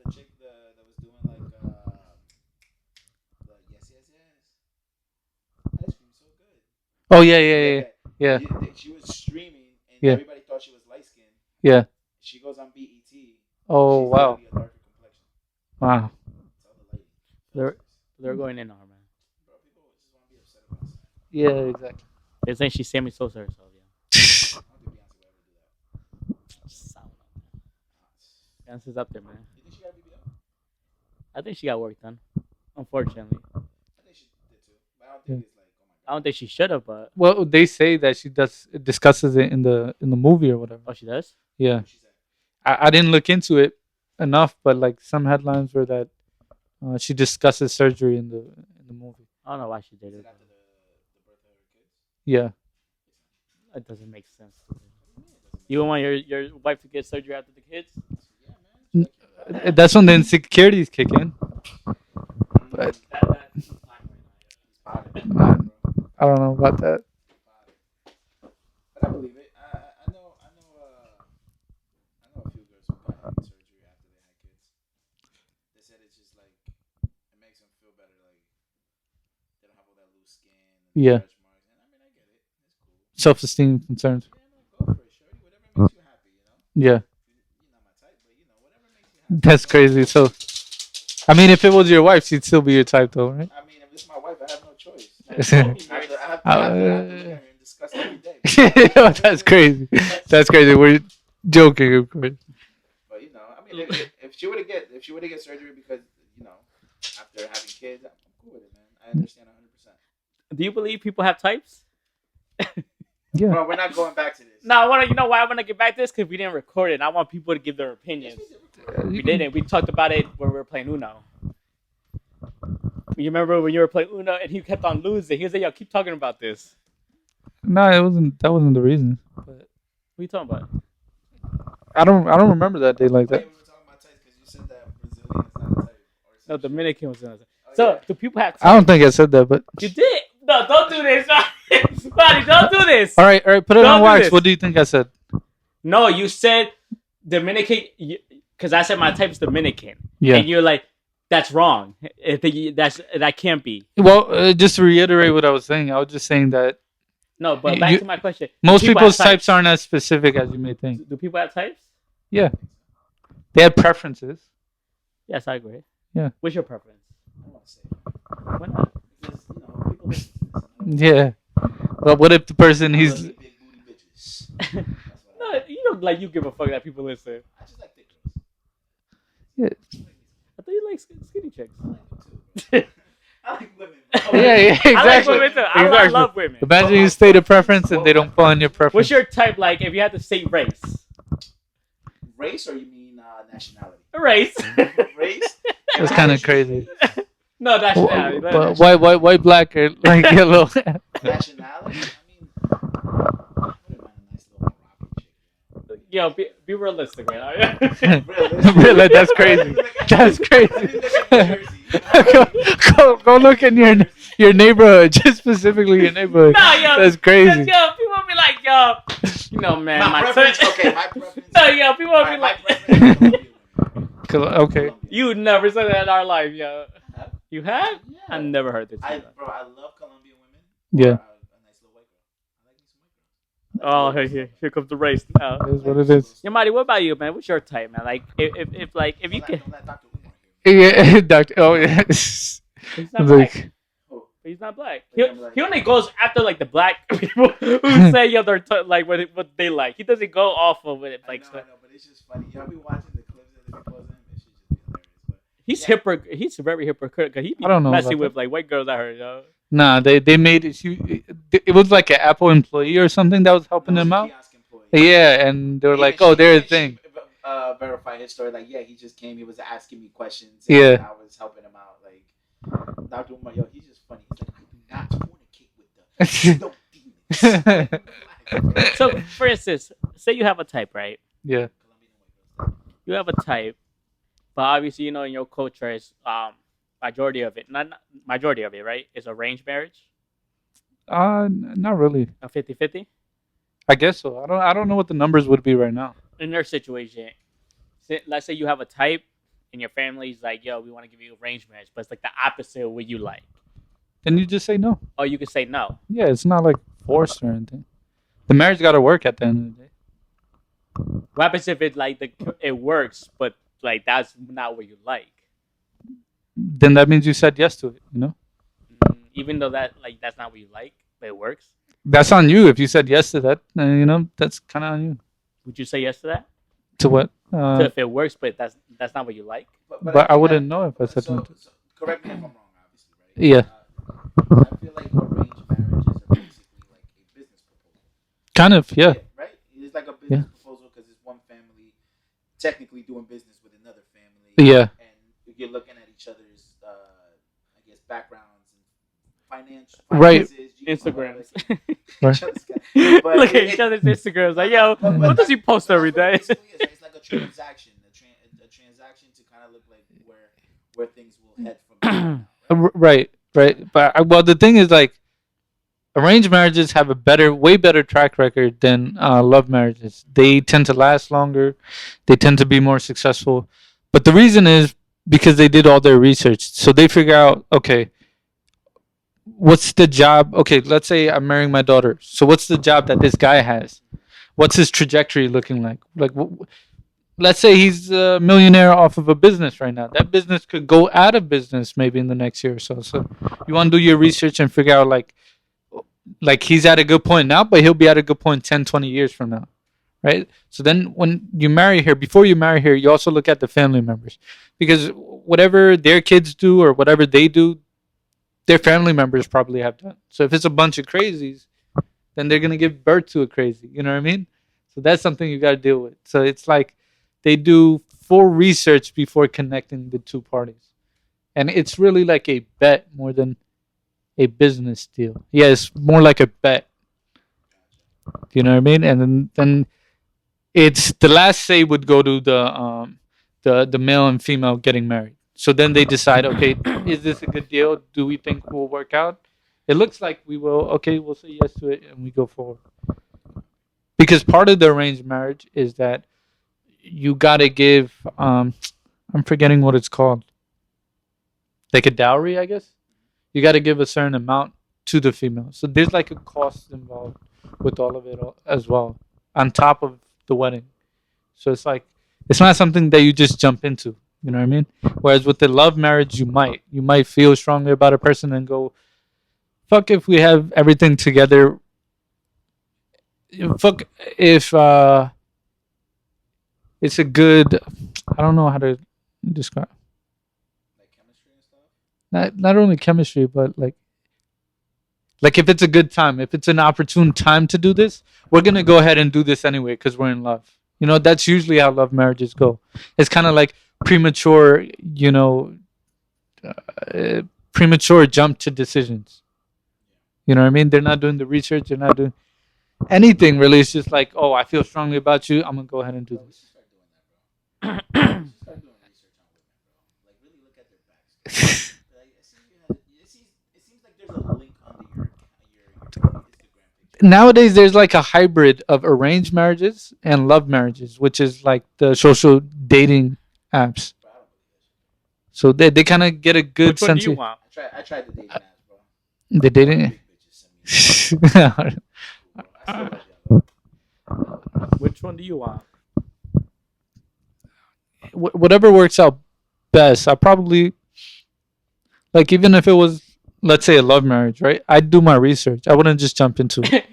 the chick that was doing like the yes. Ice cream so good. Oh yeah. She was streaming and Yeah. everybody thought she was light skinned. Yeah. She goes on BET. Oh she's wow. literally a darker complexion. Wow. It's all the lighting. they're going in on her, man. Bro, people just want to be upset about that. Yeah, exactly. They're saying she's Sammy Sosa herself, yeah. I don't think Beyonce will ever do that. Beyonce's up there, man. You think she got a BBL? I think she got work done. Unfortunately, I think she did too. But I don't think it's like, oh my I don't think she should have, but Well, they say that she discusses it in the movie or whatever. oh, she does. Yeah. God. She said, I didn't look into it enough, but like some headlines were that she discusses surgery in the movie. I don't know why she did is it. it after the birth of her kids? Yeah. It doesn't make sense. You would want your wife to get surgery after the kids? Yeah, man. That's when the insecurities kick in. But He's potted. Nah, I don't know about that. But I believe it. I know. I know a few girls who got hand surgery after they had kids. They said it's just like it makes them feel better. Like they don't have all that loose skin and Yeah. stretch marks. And I mean, I get it. It's cool. Self-esteem concerns. Yeah, man, go for it, shorty. Whatever makes you happy, you know. Yeah, You're not my type, but you know, whatever makes you happy. that's crazy. So, I mean, if it was your wife, she'd still be your type, though, right? I mean, if it's my wife, I have no choice. I have to look at her and discuss every day. That's crazy. That's crazy. We're joking, of course. But you know, I mean, if she were to get surgery because you know after having kids, I'm cool with it, man. I understand 100%. Do you believe people have types? Yeah. Bro, we're not going back to this. No, I want to. You know why I want to get back to this? Because we didn't record it. And I want people to give their opinions. We didn't. We talked about it when we were playing Uno. You remember when you were playing Uno and he kept on losing? He was like, "Yo, keep talking about this." No, it wasn't. That wasn't the reason. But What are you talking about? I don't remember that day like Wait, that. we were talking about types because you said that Brazilian is not a type. No, Dominican was in it. Oh, So, yeah. do people have types? I don't think I said that, but You did. No, don't do this. Buddy, don't do this. all right. Put it Don't on do wax. this. What do you think I said? No, you said Dominican because I said my type is Dominican. Yeah. And you're like, that's wrong. I think that can't be. Well, just to reiterate what I was saying, I was just saying that No, but back You- to my question. most Do people people's have types aren't as specific as you may think. Do people have types? Yeah, they have preferences. Yes, I agree. Yeah. What's your preference? I don't want to say that Why not? because you know people listen to this. Yeah, but what if the person he's Big booty bitches. That's what No, you don't like you give a fuck that people listen. I just like thick girls. yeah, I thought you like skinny chicks. I like them too. I like women. Bro. yeah, exactly. I like women too. I Exactly. love women. Imagine you state a preference and they don't fall in your preference. What's your type like if you had to say race? Race or you mean nationality? Race. Race? That's kind of crazy. No, nationality. But white, black, or like yellow. Nationality? I mean, I wouldn't mind a nice little Moroccan chick. Yo, be realistic, man. Really, that's crazy. That's crazy. go look in your neighborhood, just specifically your neighborhood. No, yo, That's crazy. Yo, people will be like, yo, you know, man, My preference? type- Okay, my preference. No, yo, people will be my like, preference is Colombian women. Okay. you never said that in our life, yo. Huh? You have? Yeah. I've never heard this. I love Colombian women. Yeah. Or, a nice little white girl. I like me some white girls. Oh, here comes the race now. It is what it is. Yo, Mahdi, what about you, man? What's your type, man? Like, if you could, Don't let Dr. Umar hear me. Yeah, doctor. Oh, yeah. he's not black. Like, Oh, He's not black. But I'm like- He only goes after like the black people who say yo they're like what they like. He doesn't go off of it I like know, stuff. but it's just funny. Y'all be watching the clips that they post of him. It should just be hilarious. But He's He's very hypocritical. He be I don't know messing about with like white girls. I heard, yo. nah, they made it. It was like an Apple employee or something that was helping them out. Kiosk employee. Yeah, and they were like, Even "Oh, she- they're a even she, thing." Verify his story. Like, yeah, he just came. He was asking me questions. Yeah. And I was helping him out. Like, Dr. Umar, yo, he's just funny. He's like, I do not fornicate with the demons. So for instance, say you have a type, right? Yeah. You have a type, but obviously you know in your culture is majority of it, not majority of it, right? Is arranged marriage, Not really. a 50-50? I guess so. I don't know what the numbers would be right now. In their situation, let's say you have a type and your family's like, yo, we want to give you arranged marriage, but it's like the opposite of what you like. Then you just say no. Or you could say no. Yeah, it's not like forced or anything. The marriage got to work at the end of the day. What happens if it like it works, but like that's not what you like? Then that means you said yes to it. You know, Even though that's not what you like, but it works. that's on you. If you said yes to that, you know, that's kind of on you. Would you say yes to that? To what? So if it works, but that's not what you like. But I wouldn't know if I said no. So, correct me if I'm wrong, obviously, right? Yeah. I feel like arranged marriages are basically like a business proposal. Kind of, yeah. Right? It's like a business proposal because it's one family technically doing business with another family. Yeah. And you're looking at each other's, I guess, backgrounds and Right. finances. Instagrams. Right. But Look at each other's Instagrams. Like, yo, what does he post every day? It's like a transaction. A transaction to where things will head from there. Right. But well, the thing is like arranged marriages have a way better track record than love marriages. They tend to last longer. They tend to be more successful. But the reason is because they did all their research. So they figure out, okay, what's the job? Okay, let's say I'm marrying my daughter. So what's the job that this guy has? What's his trajectory looking like? Like, let's say he's a millionaire off of a business right now. That business could go out of business maybe in the next year or so. So you want to do your research and figure out like he's at a good point now, but he'll be at a good point 10, 20 years from now. Right? So then when you marry her, before you marry her, you also look at the family members. Because whatever their kids do or whatever they do, their family members probably have done. So if it's a bunch of crazies, then they're going to give birth to a crazy. You know what I mean? So that's something you got to deal with. So it's like they do full research before connecting the two parties. And it's really like a bet more than a business deal. Yeah, it's more like a bet. Do you know what I mean? And then it's the last say would go to the male and female getting married. So then they decide, okay, is this a good deal? Do we think we'll work out? It looks like we will. Okay, we'll say yes to it and we go forward. Because part of the arranged marriage is that you gotta give. I'm forgetting what it's called. Like a dowry, I guess. You got to give a certain amount to the female. So there's like a cost involved with all of it as well, on top of the wedding. So it's like, it's not something that you just jump into. You know what I mean? Whereas with the love marriage, you might feel strongly about a person and go, fuck if we have everything together. Fuck if it's a good, I don't know how to describe. Not only chemistry, but like if it's a good time, if it's an opportune time to do this, we're gonna go ahead and do this anyway because we're in love. You know, that's usually how love marriages go. It's kind of like premature, premature jump to decisions. You know what I mean? They're not doing the research. They're not doing anything really. It's just like, oh, I feel strongly about you. I'm gonna go ahead and do this. Nowadays there's like a hybrid of arranged marriages and love marriages, which is like the social dating apps. So they kind of get a good Which one sense. Do you want? I tried the dating apps, bro. The dating. Which one do you want? Whatever works out best. I probably like, even if it was, let's say, a love marriage, right? I'd do my research. I wouldn't just jump into it.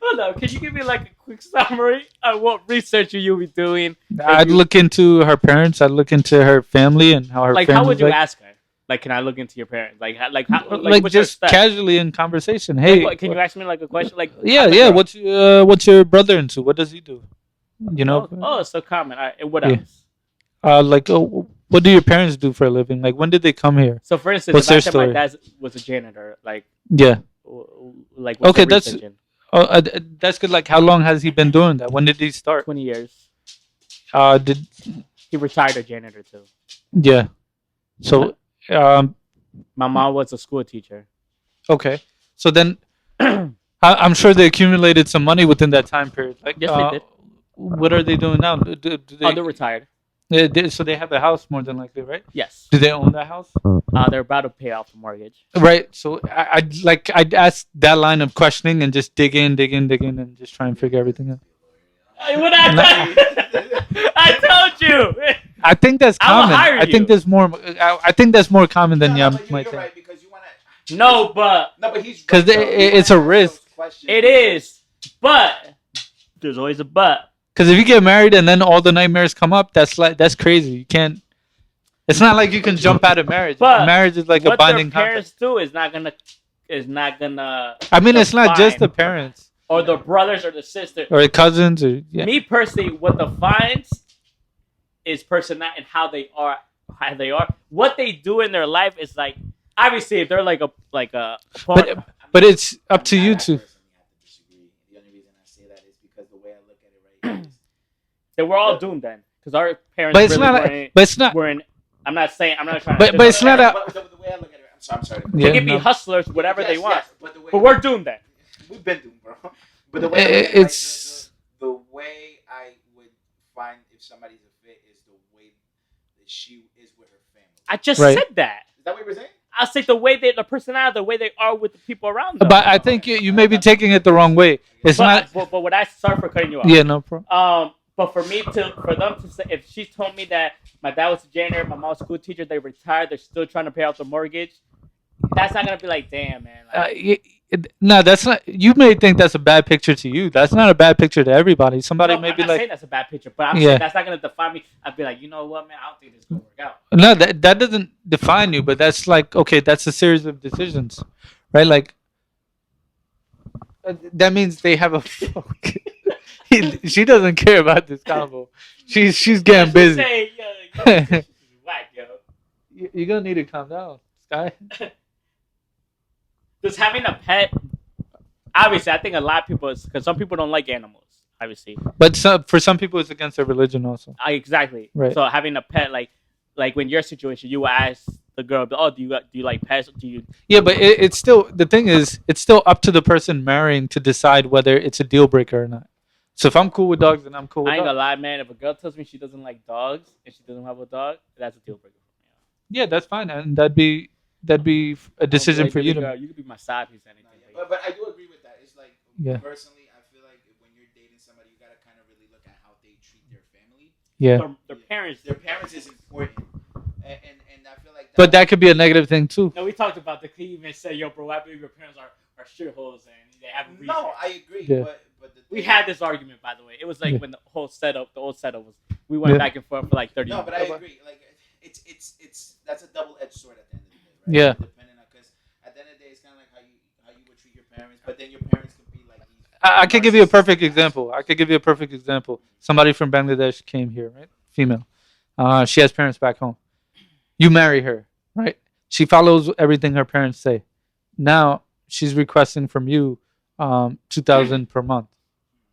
Hold on. Can you give me like a quick summary of what research you'll be doing? I'd look into her parents. I'd look into her family and how her like. family. How would you ask her? Like, can I look into your parents? Like what's just your casually in conversation. Hey, can you ask me like a question? Like, yeah. What's your brother into? What does he do? You know. Oh, so common. All right, and what else? What do your parents do for a living? Like, when did they come here? So, for instance, what's their if I said story? my dad was a janitor, like, yeah, like, what's okay, the research in? that's good. Like, how long has he been doing that? When did he start? 20 years. Did He retired a janitor too. Yeah. So, my mom was a school teacher. Okay. So then, I'm sure they accumulated some money within that time period. Like, Yes, they did. What are they doing now? Do they, They're retired. So they have a house more than likely, right? Yes. Do they own that house? They're about to pay off the mortgage. Right. So I'd ask that line of questioning and just dig in, and just try and figure everything out. What I told you. I think that's common. I think there's more. I think that's more common than you might think. Right, because you want to. No, but he's because it's a risk. It is, but there's always a but. Because if you get married and then all the nightmares come up, that's crazy. You can't. It's not like you can jump out of marriage. But marriage is like a binding contract. What their parents do is not gonna. I mean, it's not just the parents or the brothers or the sisters or the cousins or me personally. What defines is personality and how they are. What they do in their life is like, obviously if they're like a but it's up to you to. Then we're all doomed then. because our parents But it's really not. weren't. But it's not. weren't I'm not saying. I'm not trying to. But it's not a. The way I look at it, I'm sorry. They Yeah, can be no. hustlers, whatever they Yes, want. yes, but the way But we're doomed then. we've been doomed, bro. But the way I look at it, It's the way I would find if somebody's a fit is the way that she is with her family. I just Right. said that. Is that what you were saying? I say the way they, the personality, the way they are with the people around them. But I think you may be taking it the wrong way. It's not. But what I sorry for cutting you off. Yeah, no problem. But for them to say, if she told me that my dad was a janitor, my mom was a school teacher, they retired, they're still trying to pay off the mortgage. That's not gonna be like, damn, man. Like, No, that's not. You may think that's a bad picture to you. That's not a bad picture to everybody. Somebody no, may I'm be not like, saying that's a bad picture, but I'm Yeah. saying that's not gonna define me. I'd be like, you know what, man, I don't think this is gonna work out. no, that doesn't define you. But that's like, okay, that's a series of decisions, right? Like that means they have a. She doesn't care about this combo. She's getting busy. Say, yo, this is whack, yo. You're gonna need to calm down, Sky. Does having a pet? Obviously, I think a lot of people, because some people don't like animals. Obviously, But for some people, it's against their religion also. exactly. Right. So having a pet, like when your situation, you ask the girl, "Oh, do you like pets? Do you?" Yeah, but it's still the thing is it's still up to the person marrying to decide whether it's a deal breaker or not. So if I'm cool with dogs, then I'm cool with I ain't dogs. gonna lie, man. If a girl tells me she doesn't like dogs and she doesn't have a dog, that's a deal breaker for me. Yeah, that's fine, and that'd be a decision Like, for you baby to girl, make. you could be my side piece, anything. But I do agree with that. It's like Yeah. personally, I feel like when you're dating somebody, you gotta kind of really look at how they treat their family. Yeah, Their parents. Their parents is important, and I feel like. but that could be a negative thing too. No, we talked about the He even said, "Yo, bro, I believe your parents are shitholes and they have a reason." No, I agree. Yeah. But the We thing- had this argument, by the way. It was like Yeah. when the old setup was. We went Yeah. back and forth for like 30 No, minutes. but I agree. Like it's that's a double-edged sword at the end of the day, right? Yeah. Depending on because at the end of the day, it's kind of like how you would treat your parents, but then your parents could be like these. I could give you a perfect example. Somebody from Bangladesh came here, right? Female. She has parents back home. You marry her, right? She follows everything her parents say. Now she's requesting from you $2,000 per month.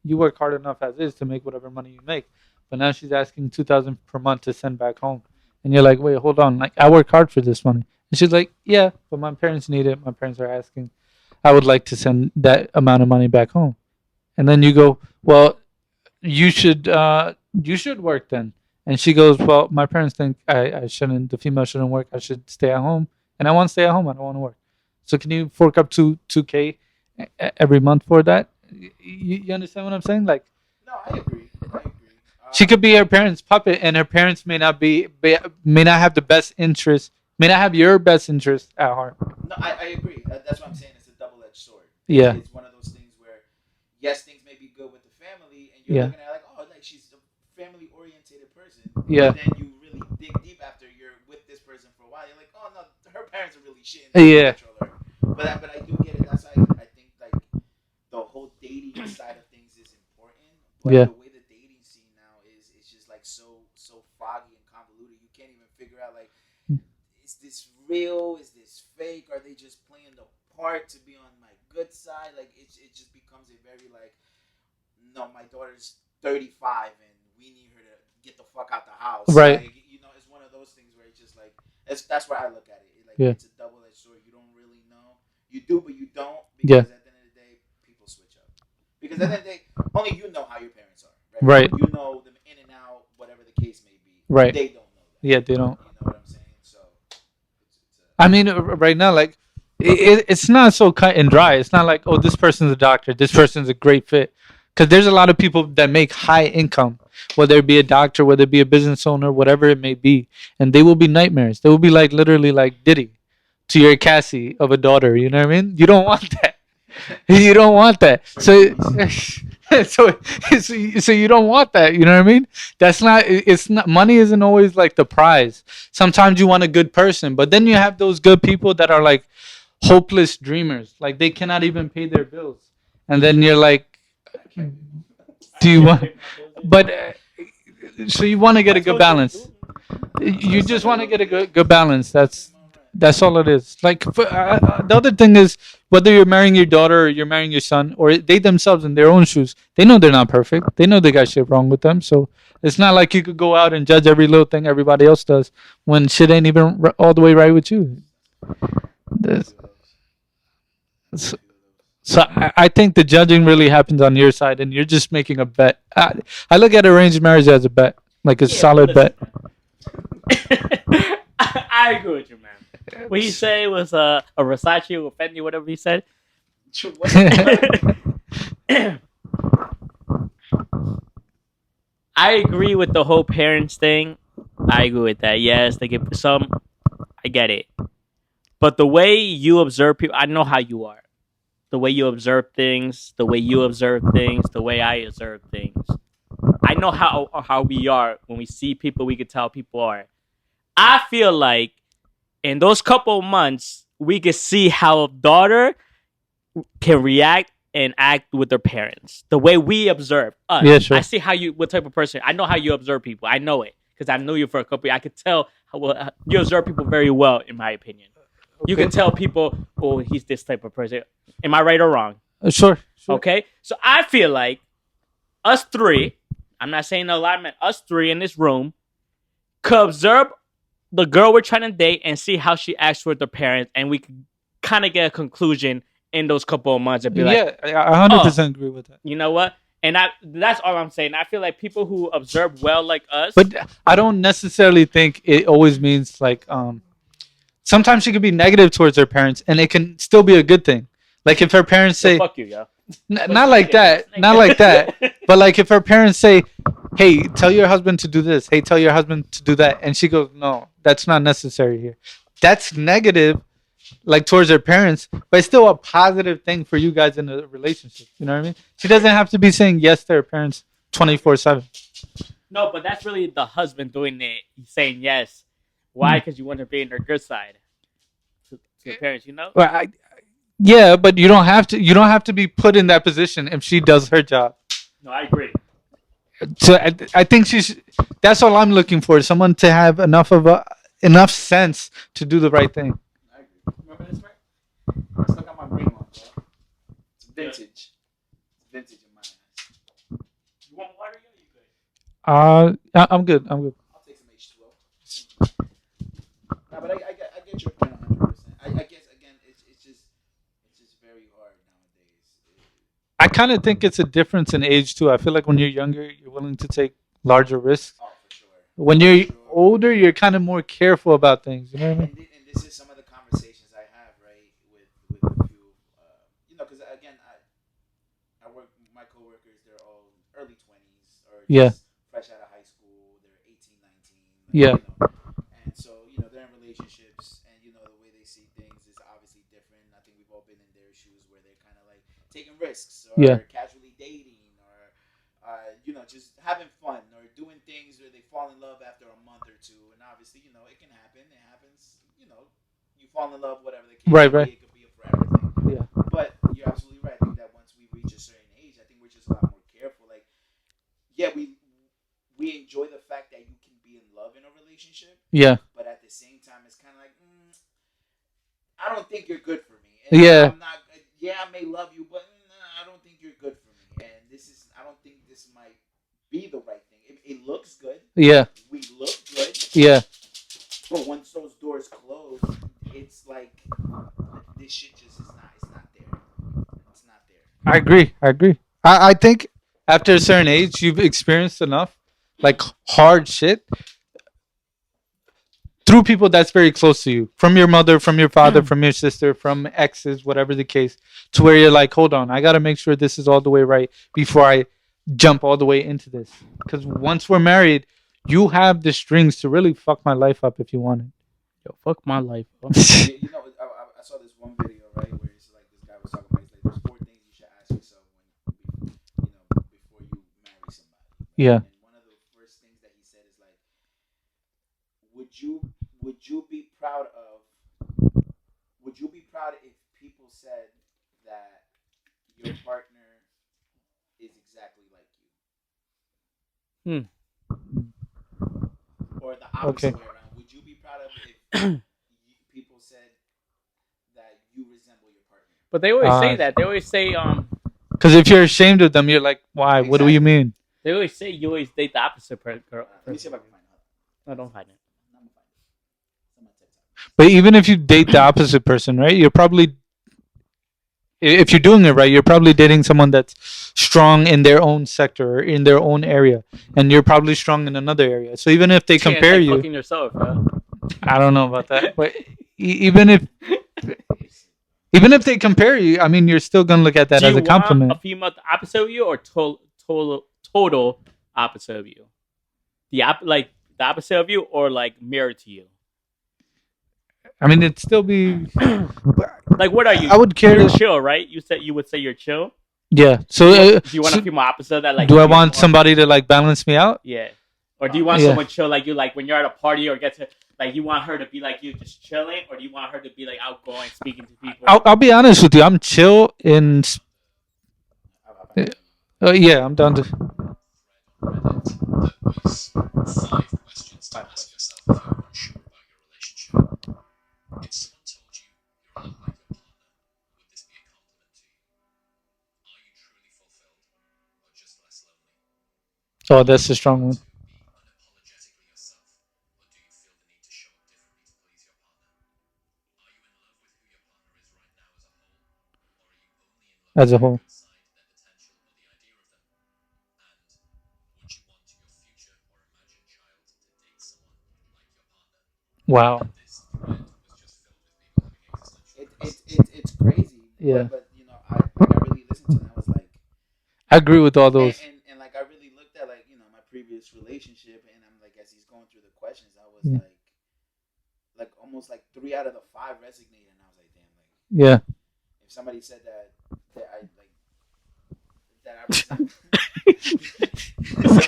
You work hard enough as is to make whatever money you make, but now she's asking $2,000 per month to send back home, and you're like, wait, hold on, like I work hard for this money, and she's like, yeah, but my parents need it. My parents are asking. I would like to send that amount of money back home, and then you go, well, you should work then, and she goes, well, my parents think I shouldn't. The female shouldn't work. I should stay at home, and I want to stay at home. I don't want to work. So can you fork up $2K every month for that? You understand what I'm saying? Like, No, I agree. she could be her parents' puppet, and her parents may not have the best interest, may not have your best interest at heart. No, I agree. That's what I'm saying. It's a double-edged sword. Yeah. It's one of those things where, yes, things may be good with the family, and you're Yeah. looking at it like, oh, like she's a family-oriented person. Yeah. But then you really dig deep after you're with this person for a while. You're like, oh no, her parents are really shit. Yeah. But I do get it. That's why I think like the whole dating side of things is important. But Yeah. the way the dating scene now is, it's just like so foggy and convoluted. You can't even figure out like, is this real? Is this fake? Are they just playing the part to be on my good side? Like it just becomes a very like, no, my daughter's 35 and we need her to get the fuck out the house. Right. Like, you know, it's one of those things where it's just like that's where I look at it. Like Yeah. it's a double-edged sword. You don't really know. You do, but you don't. Yeah. Because at the end of the day, people switch up. Because at the end of the day, only you know how your parents are. Right. Right. You know them in and out, whatever the case may be. Right. They don't know that. Yeah, they don't. You know what I'm saying? So. I mean, right now, like, it's not so cut and dry. It's not like, oh, this person's a doctor, this person's a great fit. Because there's a lot of people that make high income, whether it be a doctor, whether it be a business owner, whatever it may be, and they will be nightmares. They will be like literally like Diddy to your Cassie of a daughter. You know what I mean? You don't want that. You don't want that. So you don't want that. You know what I mean? That's not. It's not. Money isn't always like the prize. Sometimes you want a good person, but then you have those good people that are like hopeless dreamers. Like they cannot even pay their bills, and then you're like, do you want? But so you want to get a good balance. You just want to get a good balance. That's all it is. Like the other thing is whether you're marrying your daughter or you're marrying your son, or they themselves in their own shoes, they know they're not perfect. They know they got shit wrong with them. So it's not like you could go out and judge every little thing everybody else does when shit ain't even all the way right with you. This- So, so I think the judging really happens on your side, and you're just making a bet. I look at arranged marriage as a bet, like a solid bet. I agree with you, man. What he said was a Versace or Fendi, whatever he said. I agree with the whole parents thing. I agree with that. Yes, they get some. I get it. But the way you observe people, I know how you are. The way you observe things, the way you observe things, the way I observe things. I know how we are when we see people. We can tell people are. I feel like in those couple of months, we can see how a daughter can react and act with their parents. The way we observe us. Yeah, sure. I see what type of person. I know how you observe people. I know it because I know you for a couple. I could tell how well you observe people very well, in my opinion. You can tell people, oh, he's this type of person. Am I right or wrong? Sure. Okay. So I feel like us three, I'm not saying a lot, man, us three in this room could observe the girl we're trying to date and see how she acts with her parents, and we could kind of get a conclusion in those couple of months and be like, I 100% agree with that. you know what? And that's all I'm saying. I feel like people who observe well like us. But I don't necessarily think it always means like sometimes she could be negative towards her parents and it can still be a good thing. Like if her parents say, fuck you, yo. Not like that. Not like that. But like if her parents say, hey, tell your husband to do this. Hey, tell your husband to do that. And she goes, no, that's not necessary here. That's negative, like towards her parents, but it's still a positive thing for you guys in a relationship. You know what I mean? She doesn't have to be saying yes to her parents 24/7. No, but that's really the husband doing it, saying yes. Why? Because you want to be in their good side to your parents, you know? Well, yeah, but you don't have to. You don't have to be put in that position if she does her job. No, I agree. So I think she's. That's all I'm looking for. Someone to have enough sense to do the right thing. I agree. Remember this, right? Let's look at my green one, bro. It's vintage. It's vintage in my eyes. You want water? You good? I'm good. I'm good. I'll take some H2O. No, but I get your point 100%. I guess again, it's just very hard nowadays. I kind of think it's a difference in age too. I feel like when you're younger, you're willing to take larger risks. Oh, for sure. When you're older, you're kind of more careful about things. You know what I mean? And this is some of the conversations I have, right, with a few, because again, I work. My coworkers, they're all early 20s or just fresh out of high school. They're 18, 19. Yeah. And so they're in relationships, and the way they see things is obviously different. I think we've all been in their shoes where they're kind of like taking risks or casually dating or just having fun or doing things where they fall in love after a month or two. And obviously, it can happen. It happens. You fall in love, whatever the case. Right. It could be a forever thing. Yeah. But you're absolutely right. I think that once we reach a certain age, I think we're just a lot more careful. Like, yeah, we enjoy the fact that you can be in love in a relationship. Yeah. But at the same time, it's kind of like, I don't think you're good for me. And Yeah. I'm not. Yeah, I may love you, but I don't think you're good for me. And I don't think this might be the right thing. It looks good. Yeah. We look good. Yeah. But once those doors close, it's like this shit just is not. It's not there. It's not there. I agree. I think after a certain age, you've experienced enough, like hard shit, through people that's very close to you, from your mother, from your father, from your sister, from exes, whatever the case, to where you're like, hold on, I got to make sure this is all the way right before I jump all the way into this. Because once we're married, you have the strings to really fuck my life up if you want it. Yo, fuck my life. I saw this one video, right, where it's like this guy was talking about, he's like, there's 4 things you should ask yourself before you marry somebody. Right? Yeah. And one of the first things that he said is like, would you be proud if people said that your partner is exactly like you? Or the opposite way around. Would you be proud of it if people said that you resemble your partner? But they always say that. They always say because if you're ashamed of them, you're like, why? What do you mean? They always say you always date the opposite girl. Let me see if I can find it. No, don't find it. But even if you date the opposite person, right? You're probably, if you're doing it right, you're probably dating someone that's strong in their own sector or in their own area, and you're probably strong in another area. So even if they compare like you, fucking yourself, I don't know about that. But even if they compare you, I mean, you're still gonna look at that as a compliment. A female opposite of you, or total opposite of you? The opposite of you, or like mirror to you? I mean, it'd still be like, what are you? I would care. You're chill, right? You would say you're chill. Yeah. So do you want a female opposite of that? Like, do I want somebody to like balance me out? Yeah. Or do you want someone chill like you? Like when you're at a party or get to like you want her to be like you, just chilling, or do you want her to be like outgoing, speaking to people? I'll be honest with you. I'm chill in. Yeah, I'm down to. 5 questions to ask yourself if you're unsure about your relationship. If someone told you you're a lot like your partner, would this be a compliment to you? Are you truly fulfilled, or just less lonely? Oh, that's a strong one. To be unapologetically yourself, or do you feel the need to show up differently to please your partner? Are you in love with who your partner is right now as a whole, or are you only in love as a with whole? their good side, their potential, or the idea of them? And would you want your future or imagined child to date someone like your partner? Wow. This thread was just filled with people having existential It's crazy. Yeah. But you know, I really listened to it. And I was like, I agree with all those. And like I really looked at like my previous relationship, and I'm like, as he's going through the questions, I was like almost like 3 out of the 5 resonated, and I was like, damn, like yeah. If somebody said that I like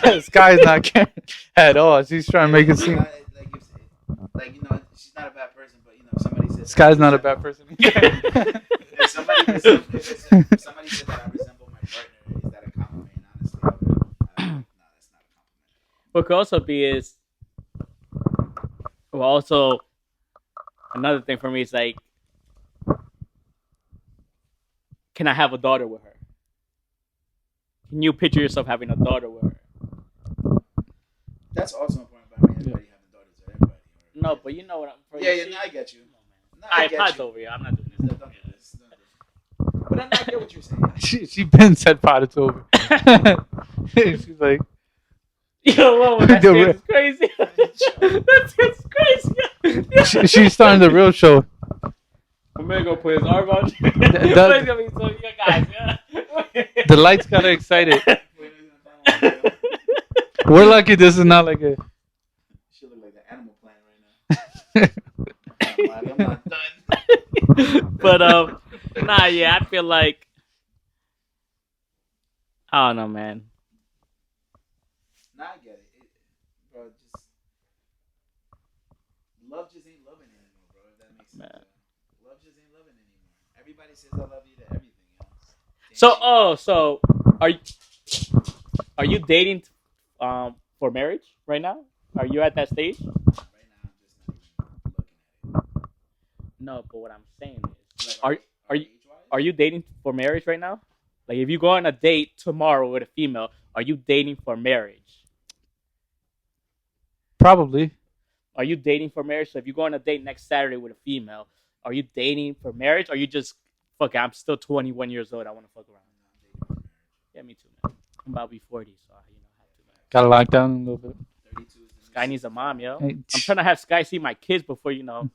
this guy's not caring at all. She's trying to make it seem like she's not a bad person, but if somebody says this guy's not a bad person. if somebody said that I resemble my partner, is that a compliment? Honestly, no, that's not a compliment. What could also be also another thing for me is like, can I have a daughter with her? Can you picture yourself having a daughter with her? That's also important, but I mean, everybody having daughters with everybody. No, but you know what I'm. Yeah, I get you. I pod's over here. I'm not doing this. Don't do this. But I get what you're saying. She been said pot, it's over. She's like, yo, whoa, that shit's crazy. That shit's crazy. She's starting the real show. I'm gonna go put his arm on. The lights got her excited. We're lucky this is not like a. She look like the Animal Planet right now. I'm not done. But I feel like I don't know, man. Nah, I get it. Bro, just love just ain't loving anymore, bro. If that makes sense. Love just ain't loving anymore. Everybody says I love you to everything. So are you dating for marriage right now? Are you at that stage? Right now, I'm just not even looking at it. No, but what I'm saying is, are you dating for marriage right now? Like, if you go on a date tomorrow with a female, are you dating for marriage? Probably. Are you dating for marriage? So if you go on a date next Saturday with a female, are you dating for marriage? Or are you just, fuck it, I'm still 21 years old, I want to fuck around? Yeah, me too, man. I'm about to be 40, so I have to, man. Gotta lock down a little bit. Sky needs a mom, yo. I'm trying to have Sky see my kids before, her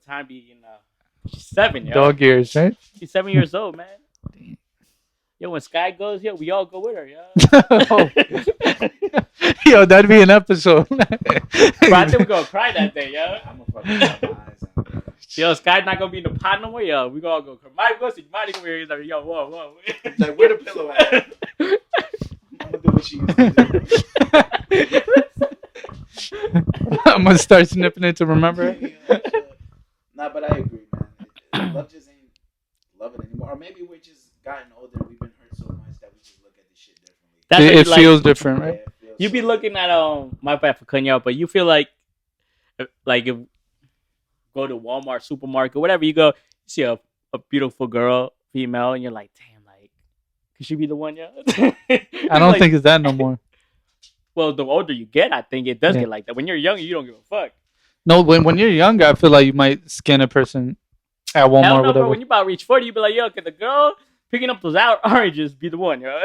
time be, she's 7, yo. Dog years, right? She's 7 years old, man. Yo, when Sky goes, yo, we all go with her, yo. Yo, that'd be an episode. Bro, I think we're gonna cry that day, yo. I'm gonna fucking eyes. Yo, Sky's not gonna be in the pot no more, yo. We gonna go cry. Might go see Mahdi over here. He's like, yo, whoa. Like, where the pillow at? I'm gonna do what she used to do. I'm gonna start snipping it to remember. Nah, but I agree, man. Love just ain't loving anymore. Or maybe we're just gotten older. We've been hurt so much that we just look at this shit differently. It feels different, right? Yeah, You be looking at my bad for cutting you out, but you feel like if go to Walmart, supermarket, whatever you go, you see a a beautiful girl, female, and you're like, damn, like, could she be the one? Yeah. I don't think it's that no more. Well, the older you get, I think it does Yeah. get like that. When you're young, you don't give a fuck. No, when you're younger, I feel like you might scan a person at Walmart Hell or no, whatever. bro. When you about to reach 40, you be like, yo, can the girl picking up those oranges be the one, yo?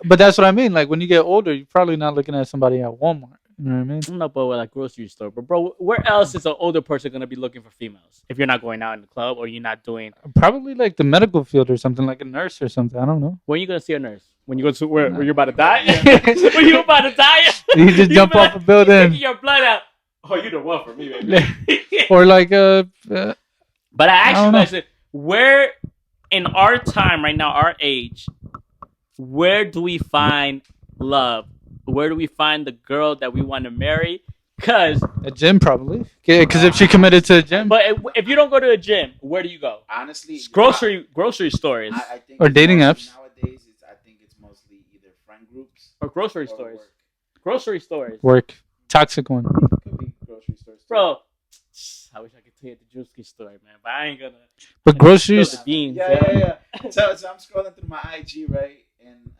But that's what I mean. Like when you get older, you're probably not looking at somebody at Walmart. You know what I mean? No, but like grocery store. But bro, where else is an older person gonna be looking for females if you're not going out in the club or you're not doing? Probably like the medical field or something, like a nurse or something. I don't know. When are you gonna see a nurse? When you go to where you're about to die? When you about to die? You just jump off a building. Taking your blood out. Oh, you the one for me, baby. Or like But I I actually don't know. said, where in our time right now, our age, where do we find love? Where do we find the girl that we want to marry? Because a gym, probably. Because if she committed to a gym but if you don't go to a gym, where do you go? Honestly, It's grocery stores I think Or it's dating mostly apps. nowadays. I think it's mostly either friend groups or grocery or stores. work. Grocery stores, work, toxic one. Could be grocery stores. Too. bro. I wish I could tell you the Drewski story, man, but I ain't gonna. But groceries, Spill the beans, Yeah. So I'm scrolling through my IG, right, and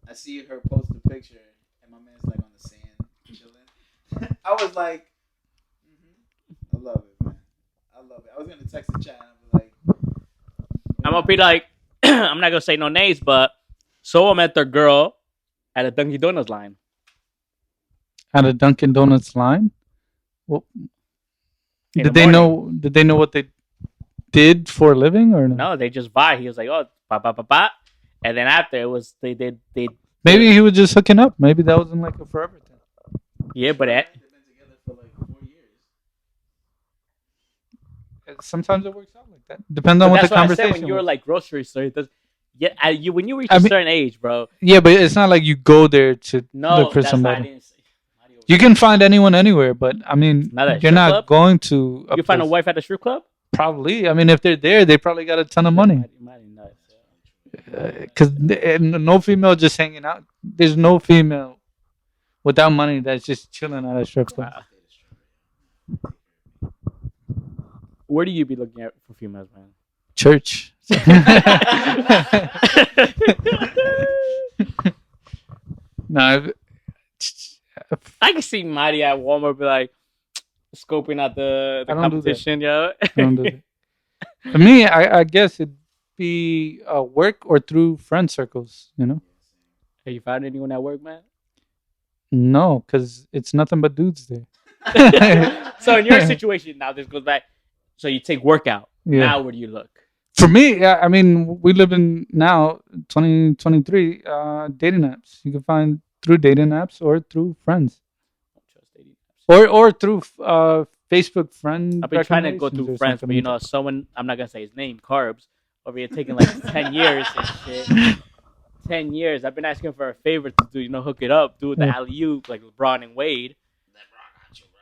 I see her post a picture, and my man's like on the sand chilling. I was like, I love it, man. I love it. I was gonna text the chat, and I was like, I'm gonna be like, I'm not gonna say no names, but someone met their girl at a Dunkin' Donuts line. at a Dunkin' Donuts line. Well, In did the they morning. know? Did they know what they did for a living or no? No, they just buy. He was like, oh, ba. And then after it was they Maybe he was just hooking up. Maybe that wasn't like a forever thing. yeah, but they've been together for like 4 years. Sometimes it works out like that. Depends on what the that's what I conversation said when you were was. like grocery store. It does, yeah, when you reach I a mean- certain age, bro. Yeah, but it's not like you go there to No, look for that's what I somebody. didn't say. You can find anyone anywhere, but I mean, Not at a you're strip not club? going to. You find a wife at a strip club? Probably. I mean, if they're there, they probably got a ton of money. Mighty nuts. Because no female just hanging out. There's no female without money that's just chilling at a strip club. Where do you be looking at for females, man? Church. No, I can see Mahdi at Walmart be like scoping out the I don't do that. competition, yo. I don't do that. For me, I guess it'd be work or through friend circles. You know, Have you found anyone at work, man? no, because it's nothing but dudes there. So in your situation, now this goes back. So you take workout. Yeah. Now where do you look? For me, yeah, I mean, we live in now 2023 dating apps. You can find through dating apps or through friends, Don't trust dating apps. or through Facebook friend. I've been trying to go recommendations through or friends, something but you like know, someone I'm not gonna say his name, Carbs, over here taking like 10 years and shit. 10 years. I've been asking for a favor to do, hook it up, do the Yeah. alley-oop like LeBron and Wade.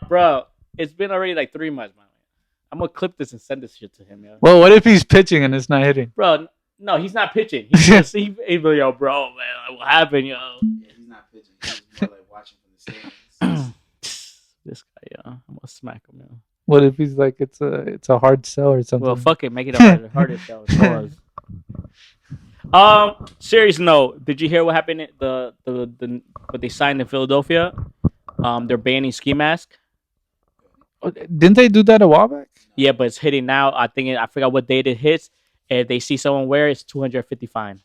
Bro, it's been already like 3 months, man. I'm gonna clip this and send this shit to him, yo. Well, what if he's pitching and it's not hitting? Bro, no, he's not pitching. He's just he's like, yo, bro, man, like, what happened, yo? Yeah, he's not pitching. He's more like watching from the stands. This guy, yo, I'm gonna smack him, yo. What if he's like it's a hard sell or something? Well, fuck it, make it harder though. Serious note. Did you hear what happened? The what they signed in Philadelphia? They're banning ski mask. Didn't they do that a while back? Yeah, but it's hitting now. I forgot what date it hits. If they see someone wear it, it's $250 fine.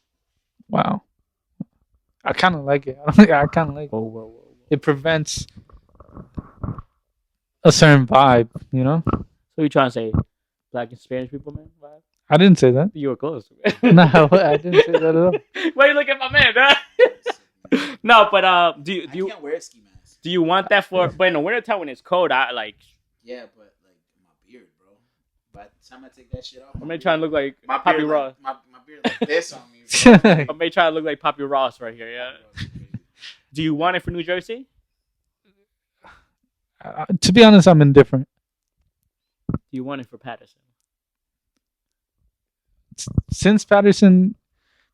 Wow. I kind of like it. I kind of like it. Whoa. It prevents a certain vibe, you know? So you trying to say black and Spanish people, man? Vibe? I didn't say that. You were close. No, I didn't say that at all. Why you look at my man, bro? No, but do I you can't wear a ski mask. do you want that for? But in the wintertime when it's cold, I like. Yeah, but like my beard, bro. By the time I take that shit off, I may try and look like my Poppy beard, Ross. like, my beard like this on me, bro. I may try to look like Poppy Ross right here. Yeah. Do you want it for New Jersey? To be honest, I'm indifferent. Do you want it for Patterson? Since Patterson,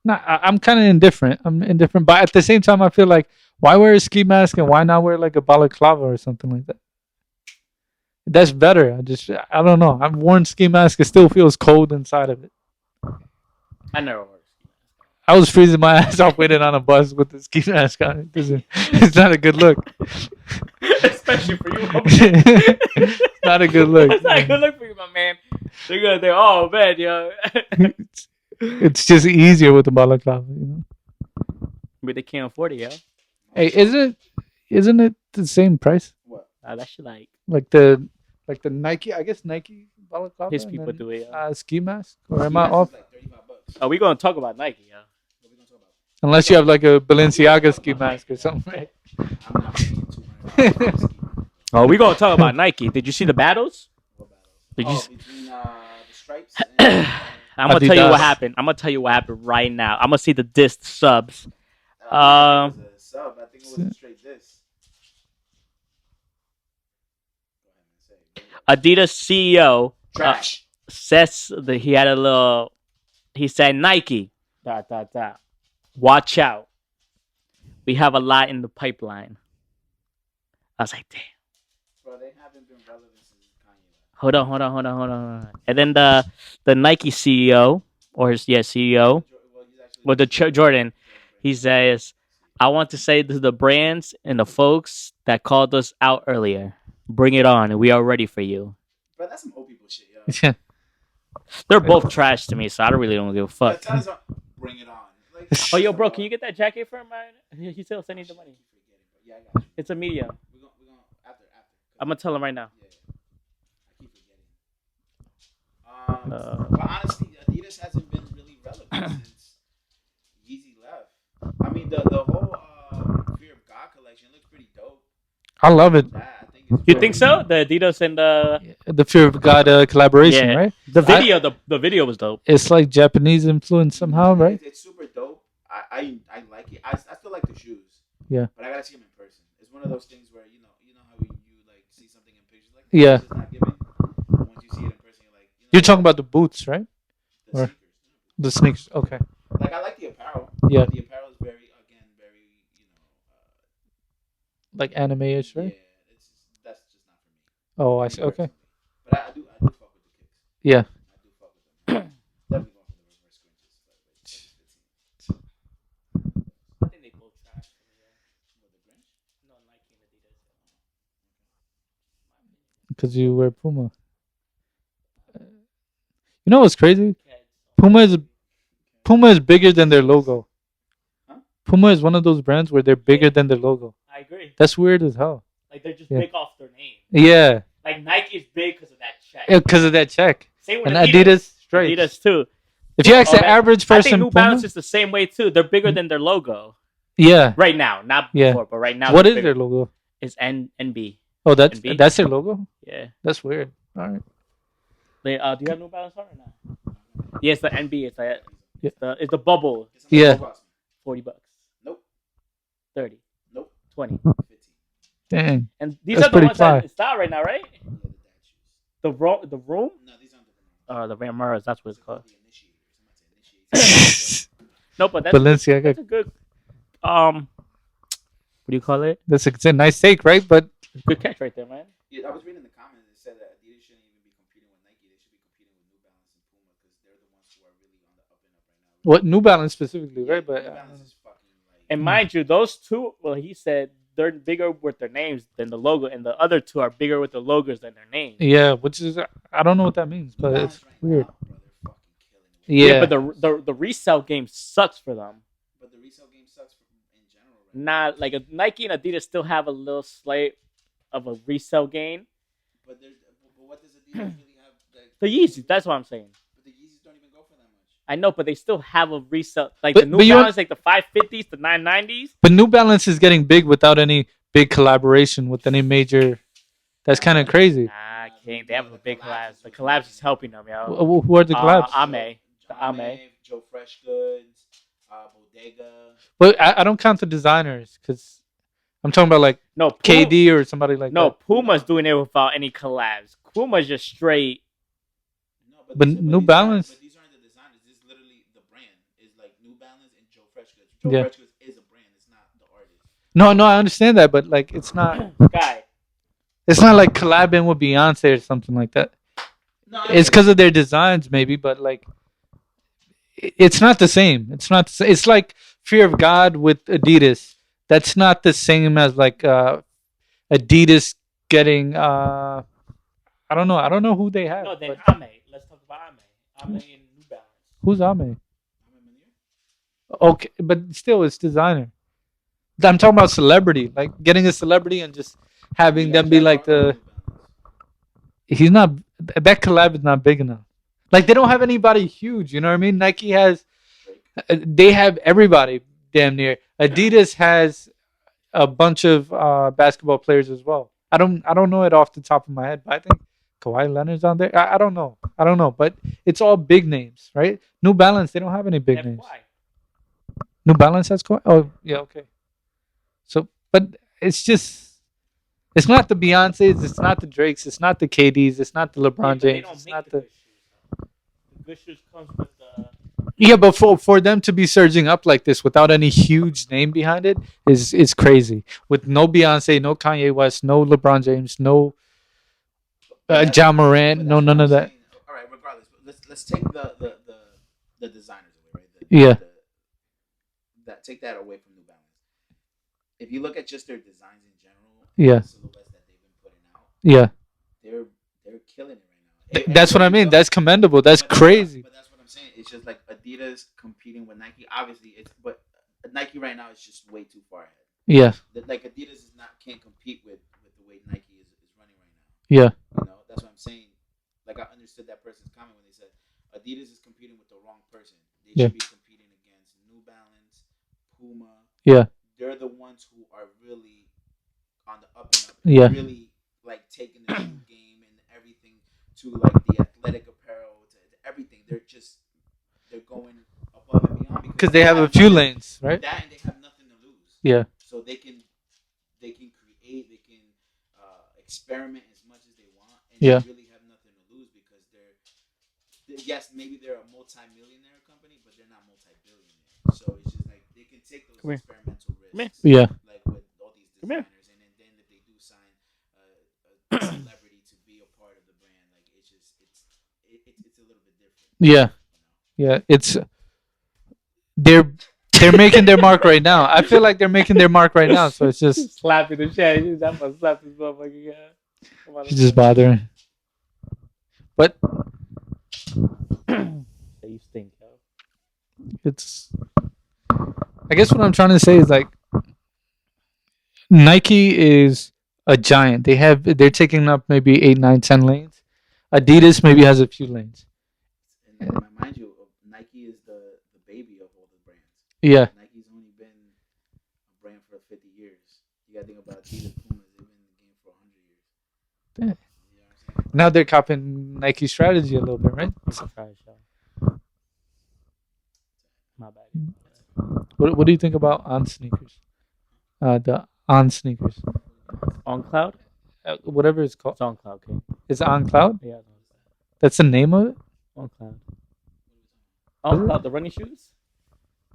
I'm kind of indifferent. I'm indifferent, but at the same time, I feel like why wear a ski mask and why not wear like a balaclava or something like that? That's better. I don't know. I've worn ski mask. It still feels cold inside of it. I never wore a ski I was freezing my ass off waiting on a bus with the ski mask on. It's not a good look. mask. Especially for you, my man. It's not a good look. It's not a good look for you, my man. They're gonna think, oh man, yo. It's just easier with the balaclava, you know. But they can't afford it, yo. Hey, isn't it the same price? What? That shit like Like the Nike, I guess Nike balaclava. his and people then, do it. ski mask. Or Ski am I mask off? is like $35. Oh, we gonna talk about Nike, yo. What we gonna talk about? Unless you have like a Balenciaga ski mask or something, right? I'm not paying $200 for a ski mask. Oh, we gonna talk about Nike. Did you see the battles? What battles? Did you? Between the stripes and I'm gonna tell you what Adidas. happened. I'm gonna tell you what happened right now. I'm gonna see the dissed subs. it was a sub. I think it was a straight this. Go ahead and say. Adidas CEO Trash. says that he had a little. He said Nike. ... Watch out. We have a lot in the pipeline. I was like, damn. Bro, they haven't been relevant since Kanye. Hold on. And then the Nike CEO CEO with the Jordan, he says, I want to say to the brands and the folks that called us out earlier, bring it on. We are ready for you. Bro, that's some old people shit, yo. Yeah. They're both trash to me, so I don't don't give a fuck. Tell us, bring it on. Like, Oh, yo, bro, can you get that jacket for him, man? He's still sending the money. Yeah, I got you. It's a medium. We're going after. I'm gonna tell him right now. Yeah. I keep forgetting. But honestly, Adidas hasn't been really relevant since Yeezy left. I mean, the whole Fear of God collection looks pretty dope. I love it. I think it's You think so? The Adidas and The Fear of God collaboration, Yeah. right? the video, the video was dope. It's like Japanese influence somehow, right? It's super dope. I like it. I still like the shoes. Yeah. But I gotta see them in person. It's one of those things where you know how you like see something in pictures like Yeah. it's just not given. Once you see it in person, you're like You're talking about the boots, right? the or- sneakers. The sneakers. Okay. Like I like the apparel. Yeah. The apparel is very Like anime-ish, right? Yeah, that's just not for me. Oh, I see. Okay. But I do fuck with the kicks. Yeah. I do fuck with them. Definitely going for the reverse scrunches. I think they both trash. With the Grinch? No, Nike and Adidas. Because you wear Puma. You know what's crazy? Puma is bigger than their logo. Huh? Puma is one of those brands where they're bigger than their logo. I agree. That's weird as hell. Like they're just Yeah. big off their name. Yeah. Like Nike is big because of that check. Because of that check. Same with And Adidas straight. Adidas too. If you ask Oh, the man. average I person, think New Puma, Balance is the same way too. They're bigger than their logo yeah. right now, not Yeah. before, but right now. What they're is bigger. their logo? It's NB. Oh, that's NB? their logo. Yeah. That's weird. All right. Do you have New Balance on or not? Yes, the NB. It's the bubble. It's a Yeah. little cost me. $40. Nope. 30. Nope. 20. 15. Dang. And these That's are the pretty ones fly. that style right now, right? Yeah, the dad shoes. The room. No, these aren't the Ramos. The Ramaras. That's what it's called. The initiators. I'm about to say initiators. No, but that's Balenciaga. a good. What do you call it? That's it's a nice take, right? But Good catch right there, man. Yeah, I was reading the comments. It said that Adidas shouldn't even be competing with Nike. They should be competing with New Balance and Puma because they're the ones who are really on the up and up right now. what New Balance specifically, right? But New Balance is fucking like. And mind you, those two. Well, he said they're bigger with their names than the logo, and the other two are bigger with the logos than their names. yeah, which is I don't know what that means, New but Balance it's right weird. now, bro, they're fucking killing it. Yeah. but the resale game sucks for them. But the resale game sucks in general right now. Not like Nike and Adidas still have a little slight of a resale gain. But what does Adidas really have? Like, The Yeezys, that's what I'm saying. but the Yeezys don't even go for that much. I know, but they still have a resale. Like But- the New but you- Balance, like the 550s, the 990s. But New Balance is getting big without any big collaboration with any major. That's kind of crazy. Nah, King, they have a big collabs. The collabs is helping them, yo. Who are the collabs? Ame. The Ame. Joe Fresh Goods, Bodega. But I don't count the designers because I'm talking about like No, KD or somebody like No, that. Puma's doing it without any collabs. Puma's just straight. No, But these- New these Balance- Aren't, but these aren't the designers. This is literally the brand. It's like New Balance and Joe Fresh Goods. Joe Yeah. Fresh Goods is a brand. It's not the artist. No, I understand that, but like it's not. Guy, It's not like collabing with Beyonce or something like that. No, It's because of their designs, maybe, but like it's not the same. It's not. It's like Fear of God with Adidas. That's not the same as like Adidas getting. I don't know. I don't know who they have. No, then But Ame. Let's talk about Ame. Ame in New Balance. who's Ame? Okay, but still, it's designer. I'm talking about celebrity, like getting a celebrity and just having them be like the. He's not. That collab is not big enough. Like they don't have anybody huge. You know what I mean? Nike has. They have everybody damn near. Adidas has a bunch of basketball players as well. I don't know it off the top of my head, but I think Kawhi Leonard's on there. I don't know. I don't know, but it's all big names, right? New Balance, they don't have any big names. Why? New Balance has Kawhi. Oh yeah, okay. So, but it's just it's not the Beyonces, it's not the Drakes, it's not the KDs, it's not the LeBron James, it's not the. Good shoes. The good shoes comes with the. Yeah, but for them to be surging up like this without any huge name behind it is crazy. With no Beyonce, no Kanye West, no LeBron James, no John Morant, no none of that. All right, regardless, let's take the designers away, right? Yeah. That take that away from New Balance. If you look at just their designs in general, Yeah. the silhouettes that they've been putting out, Yeah. they're killing it right now. That's what I mean. That's commendable. That's crazy. But that's what I'm saying. It's just like Adidas competing with Nike. Obviously, but Nike right now is just way too far ahead. Yeah. Like Adidas can't compete with the way Nike is running right now. Yeah. You know, that's what I'm saying. Like I understood that person's comment when they said Adidas is competing with the wrong person. They should be competing against New Balance, Puma. Yeah. They're the ones who are really on the up and up. Yeah. Really like taking the shoe game and everything to like the athletic apparel to everything. They're going above and beyond because they have a few lanes, right? That and they have nothing to lose. Yeah. So they can create, they can experiment as much as they want, and they really have nothing to lose because they're yes, maybe they're a multi-millionaire company, but they're not multi-billionaire. So it's just like they can take those experimental risks. Yeah. Like with all these designers, and then if they do sign a celebrity to be a part of the brand, like it's a little bit different. Yeah. Yeah. It's they're making their mark right now. I feel like they're making their mark right now. So it's just slapping the shit. That must slap this motherfucker. Yeah. She's just bothering. But you stink, yo. It's. I guess what I'm trying to say is like Nike is a giant. They're taking up maybe 8, 9, 10 lanes. Adidas maybe has a few lanes. And mind you, Nike is the baby of all the brands. Yeah. Nike's only been a brand for 50 years. You gotta think about Adidas, Puma. They've been in the game for 100 years. Yeah. You know what I'm saying? Now they're copying Nike strategy a little bit, right? My bad. What do you think about On sneakers? The On sneakers. On Cloud? Whatever it's called. It's On Cloud, okay. It's On Cloud? Yeah. That's the name of it? On Cloud. On Cloud, the running shoes?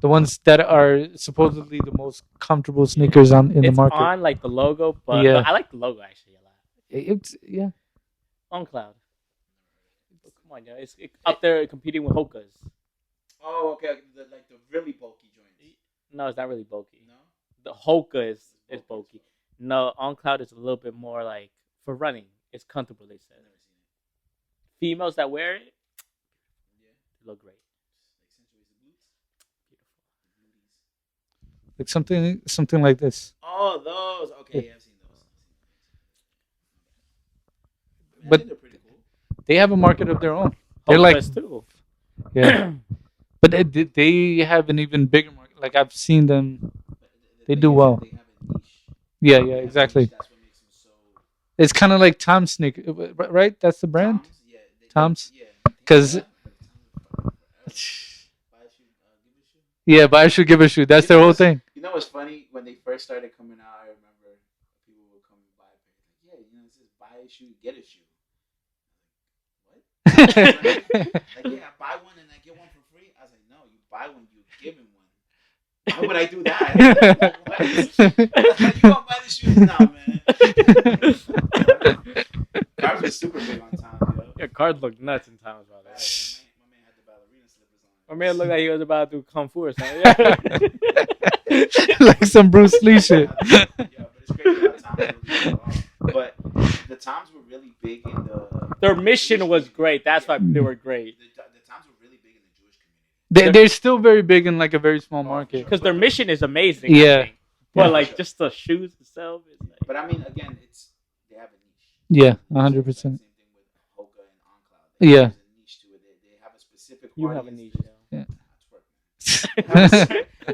The ones that are supposedly the most comfortable sneakers in the market. It's on like the logo, but Yeah. I like the logo actually a lot. It's yeah. On Cloud. Come on, yo. It's up there competing with Hoka's. Oh, okay. Like the really bulky joints. No, it's not really bulky. No? The Hoka is bulky. No, On Cloud is a little bit more like for running. It's comfortable, they said. Never seen it. Females that wear it, Yeah. they look great. Like something like this. Oh, those. Okay, yeah, I've seen those. But I think they're pretty cool. they have a market of their own. They're Hoka's like too. yeah. But they have an even bigger market. Like I've seen them. They do well. They have a niche. Yeah, yeah, exactly. That's what makes them so. It's kind of like Tom's sneaker, right? That's the brand. Tom's? Yeah. Tom's? Yeah. Because yeah, buy a shoe, give a shoe. That's their whole thing. You know what's funny? When they first started coming out, I remember people would come and buy a pair. Like, yeah, you know, it says buy a shoe, get a shoe. What? Like, yeah, buy one and I get one for free. I was like, no, you buy one, you're given one. Why would I do that? What? You gonna buy the shoes now, man? Cars were super big on time, yo. Your cars look nuts in times about that. My man had the ballerina slippers on. My man looked like he was about to do kung fu or something. Like some Bruce Lee shit. Yeah, but it's crazy how Toms really went off. But the Toms were really big in the. Their mission was great. That's why they were great. The Toms were really big in the Jewish community. They're still very big in like a very small market. Because their mission is amazing. Yeah. I think. But Yeah. like just the shoes itself is like. But I mean, again, they have a niche. Yeah, 100%. Same thing with Hoka and OnCloud. Yeah. There's a niche to it. They have a specific. You have a niche. Yeah.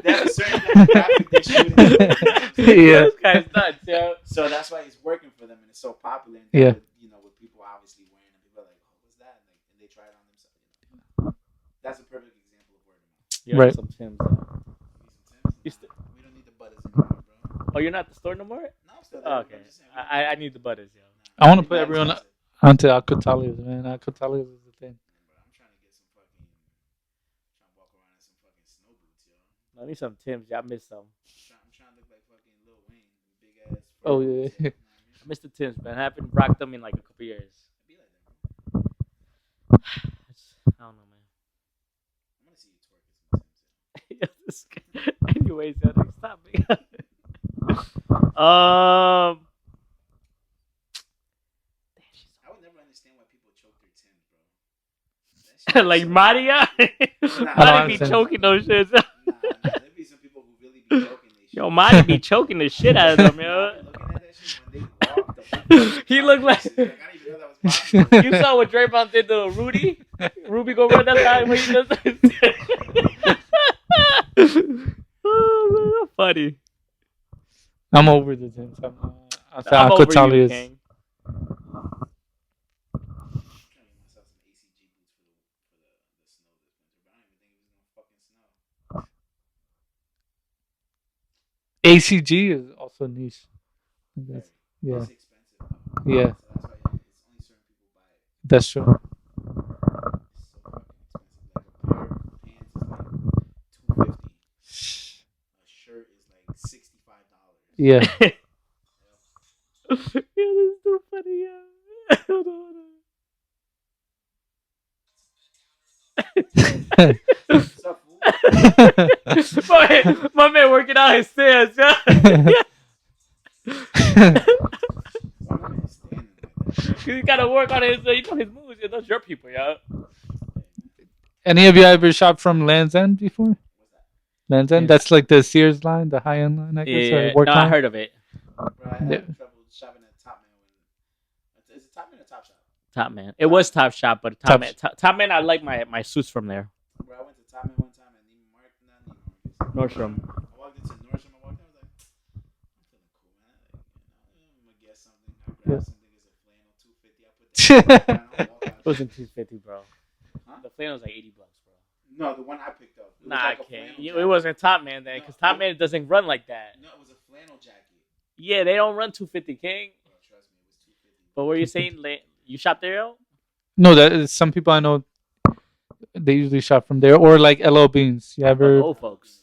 They have a certain demographic they shoot at. Yeah. This guy's nuts, yo. So that's why it's working for them, and it's so popular. And Yeah. with people obviously wearing it, people are like, "Oh, what's that?" And they try it on themselves. That's a perfect example of word of mouth. You Right. Some Timbs. You We don't need the butters anymore, bro. Oh, you're not at the store no more? No, I'm still there. Oh, okay. I'm just saying, I need the butters, yo. I want to put everyone onto Alcatalias, man. Alcatalias is the thing. I'm trying to get some fucking. Trying to walk around in some fucking snow boots, yo. I need some Timbs. Yeah, I miss some. I'm trying to look like fucking Lil Wayne, big ass. Oh, fur yeah. boots, you know what I mean? I miss the Timbs, man. I haven't rocked them in like a couple years. Be like that, bro. I don't know, man. I'm gonna see you twerk at some Timbs. Anyways, yo, next topic. I would never understand why people choke their Timbs, bro. That shit like is so- Mahdi, Nah, Mahdi be understand. choking those shits. Nah, there be some people who really be choking they shit. Yo, Mahdi be choking the shit out of them, yo. Looking at that shit when they walk, the He looked like- I didn't even know that was possible. You saw what Draymond did to Rudy? Ruby go run that guy when he does Oh, man, that's funny. I'm over the Timbs. I'm I'm over you, Alcatalias. King. I'm trying to get myself some ACG boots for the snow this winter, but I don't even think it was gonna fucking snow. ACG is also niche. That's- yeah, It's expensive though. yeah, So that's why it's only certain people buy it. that's true. It's so fucking expensive. Like a pair of pants is like $250. A shirt is like $65. Yeah. Yo, this is too funny, yo. Hold on. What's up, fool? my man working out his stairs, yo. Why am I standing like that? He gotta work on his, his moves. Yo. Those your people, yo. Any of you ever shopped from Land's End before? What's that? Land's End? Yeah. That's like the Sears line, the high end line, I guess. or work No, I line. heard of it. Bro, I had Yeah. trouble shopping at Top Man. Is it Top Man or Top Shop? Top Man. It was Top Shop, but Top- Top Man, I like my suits from there. Bro, I went to Top Man one time and Neiman Marcus. Nordstrom. I walked into Nordstrom. I walked in. I was like, I'm feeling cool, man. I'm gonna get something. I grabbed Yeah. something as a flannel, $250. I put that down. I walked out. It wasn't $250, bro. Huh? The flannel was like $80, bro. No, the one I picked up. It was Nah, like I a can't. flannel It jacket. wasn't Top Man then, because Top Man doesn't run like that. No, it was a flannel jacket. Yeah, they don't run $250, King. Bro, trust me, it was $250. But what were you saying? You shop there, yo? No, that is some people I know. They usually shop from there or like LL Beans. You ever Old folks.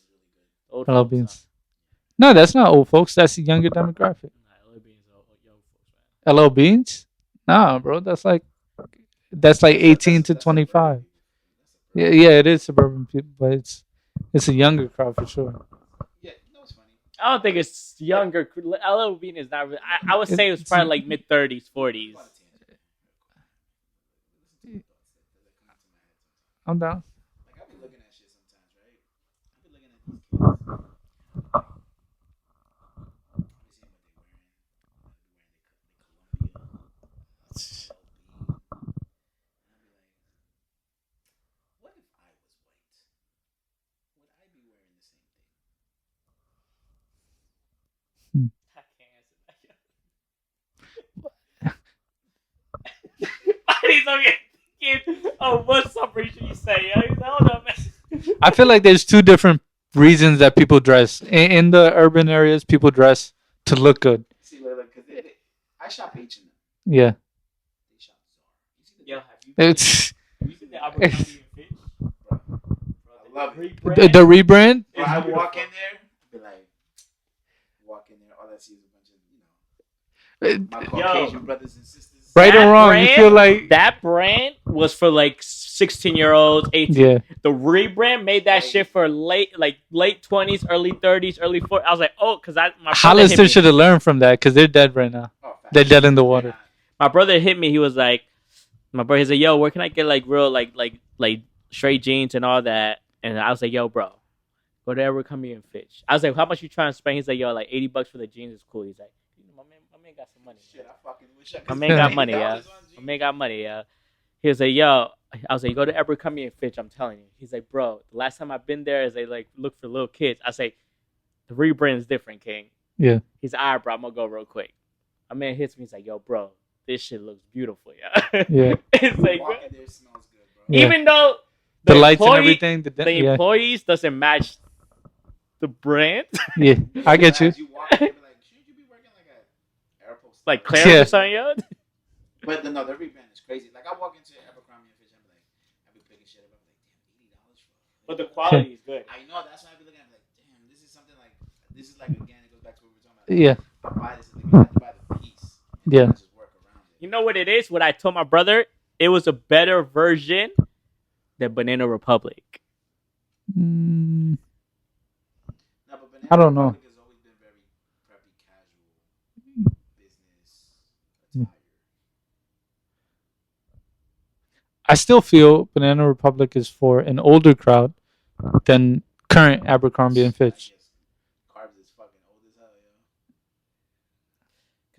Old LL folks, Beans? No, that's not old folks. That's the younger demographic. Nah, LL Beans are young folks, man. LL Beans? Nah, bro. That's like 18 to 25. Yeah, yeah, it is suburban people, but it's a younger crowd for sure. Yeah, no, it's funny. I don't think it's younger. LL Bean is not really. I would say it was probably like mid 30s, 40s. I'm down. Like, I've been looking at shit sometimes, right? I've been looking at these kids. I've been seeing what they're wearing. They're Columbia. What if I was white? Would I be wearing the same thing? I can't answer that. He's okay. Oh, what summary should you say? Yo? He's like, hold on, man. I feel like there's two different reasons that people dress. In the urban areas, people dress to look good. See, like, cause I shop H&M. Yeah. They shop Zara. You see the Yo, have you It's seen the Abercrombie and Fitch? bro? I love it. Rebrand? the rebrand. Bro, I walk in there My Caucasian brothers and sisters. Right That or wrong, brand, you feel like that brand was for like 16-year-olds, 18. yeah. The rebrand made that shit for late 20s, early 30s, early 40s. I was like, oh, because my brother hit Hollister me. should have learned from that because they're dead right now. Oh, facts. They're dead in the water. My brother hit me. He was like, he's like, yo, where can I get like real like straight jeans and all that? And I was like, yo, bro, go to Abercrombie and Fitch. I was like, how much you trying to spend? He's like, yo, like $80 for the jeans is cool. He's like, my man got some money. Shit, I fucking wish I My could. man got money, yeah. My man got money, yeah. He was like, yo, I was like, go to Abercrombie and Fitch. I'm telling you. He's like, bro, the last time I've been there is they like look for little kids. I say, the rebrand is different, King. Yeah. He's like, all right, bro, I'm gonna go real quick. My man hits me. He's like, yo, bro, this shit looks beautiful, yeah. Yeah. It's like, Walking there smells good, bro. Yeah. even though The lights and employee- everything. the Yeah. employees doesn't match the brand, Yeah. I get you. As you walk in, they be like, shouldn't you be working like a airport? like Clarence Yeah. or something, yo. But no, the rebrand is crazy. Like I walk into Abercrombie and Fitch, I'm like, I be picking shit up. I'm like, damn, $80 for. But the quality is good. I know that's why I be looking at it like, damn, this is something like this is like again, it goes back to what we were talking about. Yeah. I buy this, and I have to buy the piece. And Yeah. I just work around it. You know what it is? What I told my brother, it was a better version than Banana Republic. No, Mm, but Banana I don't know. Republic has always been very preppy, casual, business attire. I still feel Banana Republic is for an older crowd than current Abercrombie and Fitch. Carbs is fucking old as hell,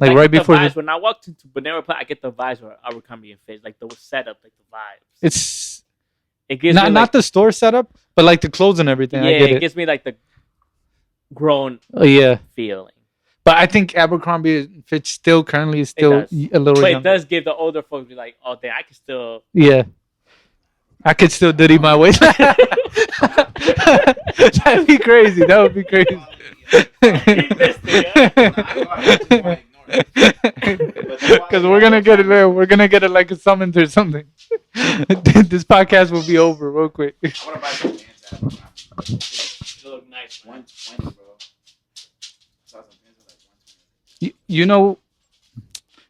yo. Like I right get the before vibes. the, When I walked into Banana Republic, I get the vibes of Abercrombie and Fitch, like the setup, like the vibes. it's It gives me not like, the store setup, but like the clothes and everything. yeah, I get it it. gives me like the grown Oh, yeah. feeling. But I think Abercrombie and Fitch still currently is still does. a little But it younger. does give the older folks be like, oh, damn, I can still. Yeah. I could still diddy my way. That'd be crazy. That would be crazy. Because we're gonna get it there. We're gonna get it like a summons or something. This podcast will be over real quick. I want to buy some pants at Abercrombie. It look nice, man. 120, bro. I saw some pants for like 120.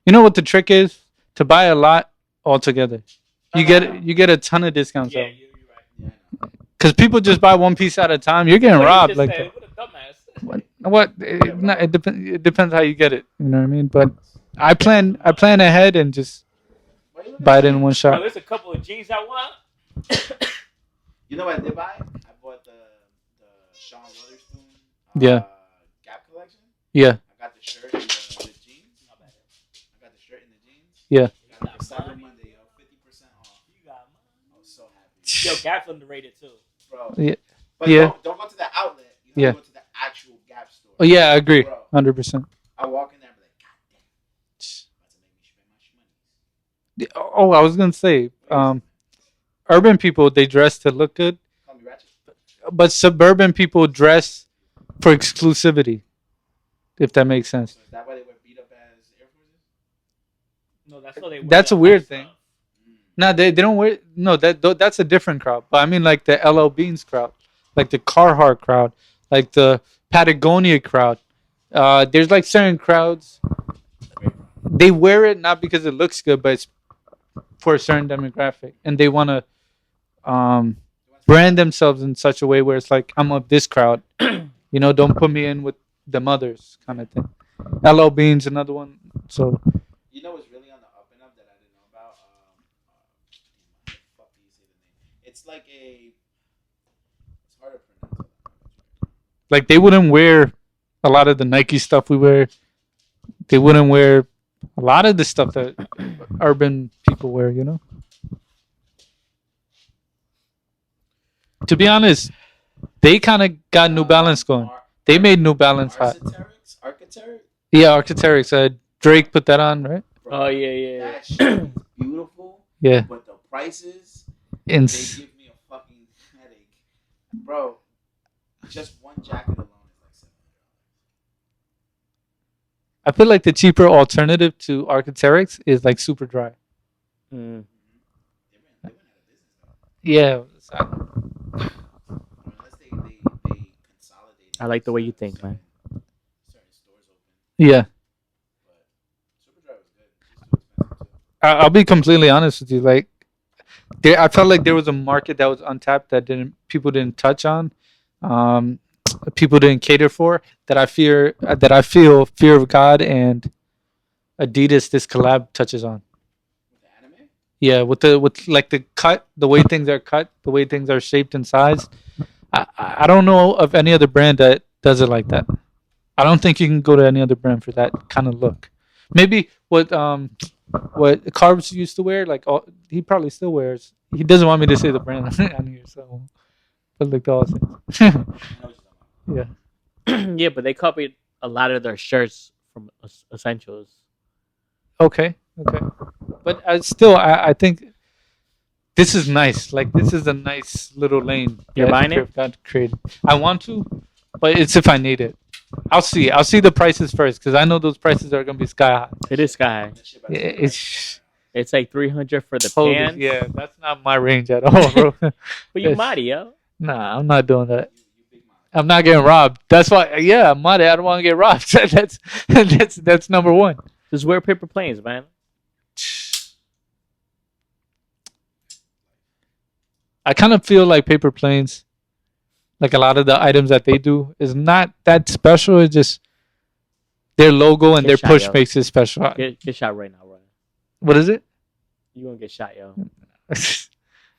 You know what the trick is? To buy a lot altogether. You get a ton of discounts. Yeah, you're right. Yeah, I know. Because people just buy one piece at a time. You're getting What you robbed just like said, that. what a dumbass. It depends how you get it. You know what I mean? But I plan ahead and just Why you looking buy at it in me? one Bro, shot. there's a couple of jeans I want. You know what I did buy? I bought the Sean Witherspoon Yeah. Gap collection. Yeah. I got the shirt and the jeans. I got the shirt and the jeans. Yeah. Got the Cyber Monday, yo, 50% off. You got mine. I was so happy, Yo, Gap's underrated too. bro. Yeah. But Yeah. don't go to the outlet. You Yeah. have to go to the actual Gap store. Oh yeah, I agree. Bro, 100%. I walk in there and be like, God damn, about to make me spend my money. Oh, I was gonna say, urban people they dress to look good, Call me ratchet. but suburban people dress for exclusivity. If that makes sense. So is that why they wear beat up as Air Forces? No, that's what they. wear That's the a weird hot thing. stuff. No, they don't wear. No, that's a different crowd. But I mean, like the LL Beans crowd, like the Carhartt crowd, like the Patagonia crowd. There's like certain crowds. They wear it not because it looks good, but it's for a certain demographic, and they want to brand themselves in such a way where it's like, I'm of this crowd. You know, don't put me in with the mothers kind of thing. LL Beans, another one. So You know what's really on the up and up that I didn't know about? How the fuck do you say the name? It's like a. It's hard to pronounce. like they wouldn't wear a lot of the Nike stuff we wear. They wouldn't wear a lot of the stuff that urban people wear, you know? To be honest, they kind of got New Balance going. They made New Balance hot. Architects? Yeah, Arc'teryx. Drake put that on, right? Oh yeah, yeah. That shit is beautiful. Yeah. But the prices, they Ins- give me a fucking headache. Bro, just one jacket alone is like $700. I feel like the cheaper alternative to Arc'teryx is like Super Dry. Mm. They went out of business though. Yeah. Unless they consolidate. I like the way you think, man. Certain stores open. Yeah. I'll be completely honest with you. Like, I felt like there was a market that was untapped that people didn't touch on, um, people didn't cater for. That I feel Fear of God and Adidas this collab touches on. With the anime? Yeah, with like the cut, the way things are cut, the way things are shaped and sized. I don't know of any other brand that does it like that. I don't think you can go to any other brand for that kind of look. Maybe what Carbs used to wear, like he probably still wears. He doesn't want me to say the brand on here, so but like the all things. I know what you're talking about. Yeah. Yeah, but they copied a lot of their shirts from Essentials. Okay. But I think this is nice. Like this is a nice little lane. You're that buying it? Fear of God created. I want to, but it's if I need it. I'll see. I'll see the prices first because I know those prices are gonna be sky high. It is sky high. That shit about to be It's It's like 300 for the holy, pants. yeah. That's not my range at all, bro. But you Yes. Mahdi, yo. Nah, I'm not doing that. you big mouth. I'm not getting robbed. That's why. Yeah, I'm Mahdi. I don't want to get robbed. That's number one. Just wear paper planes, man. I kind of feel like paper planes, like a lot of the items that they do, is not that special. It's just their logo and Get their shot, push yo. makes it special. Get shot right now, bro. What is it? You gonna get shot, yo.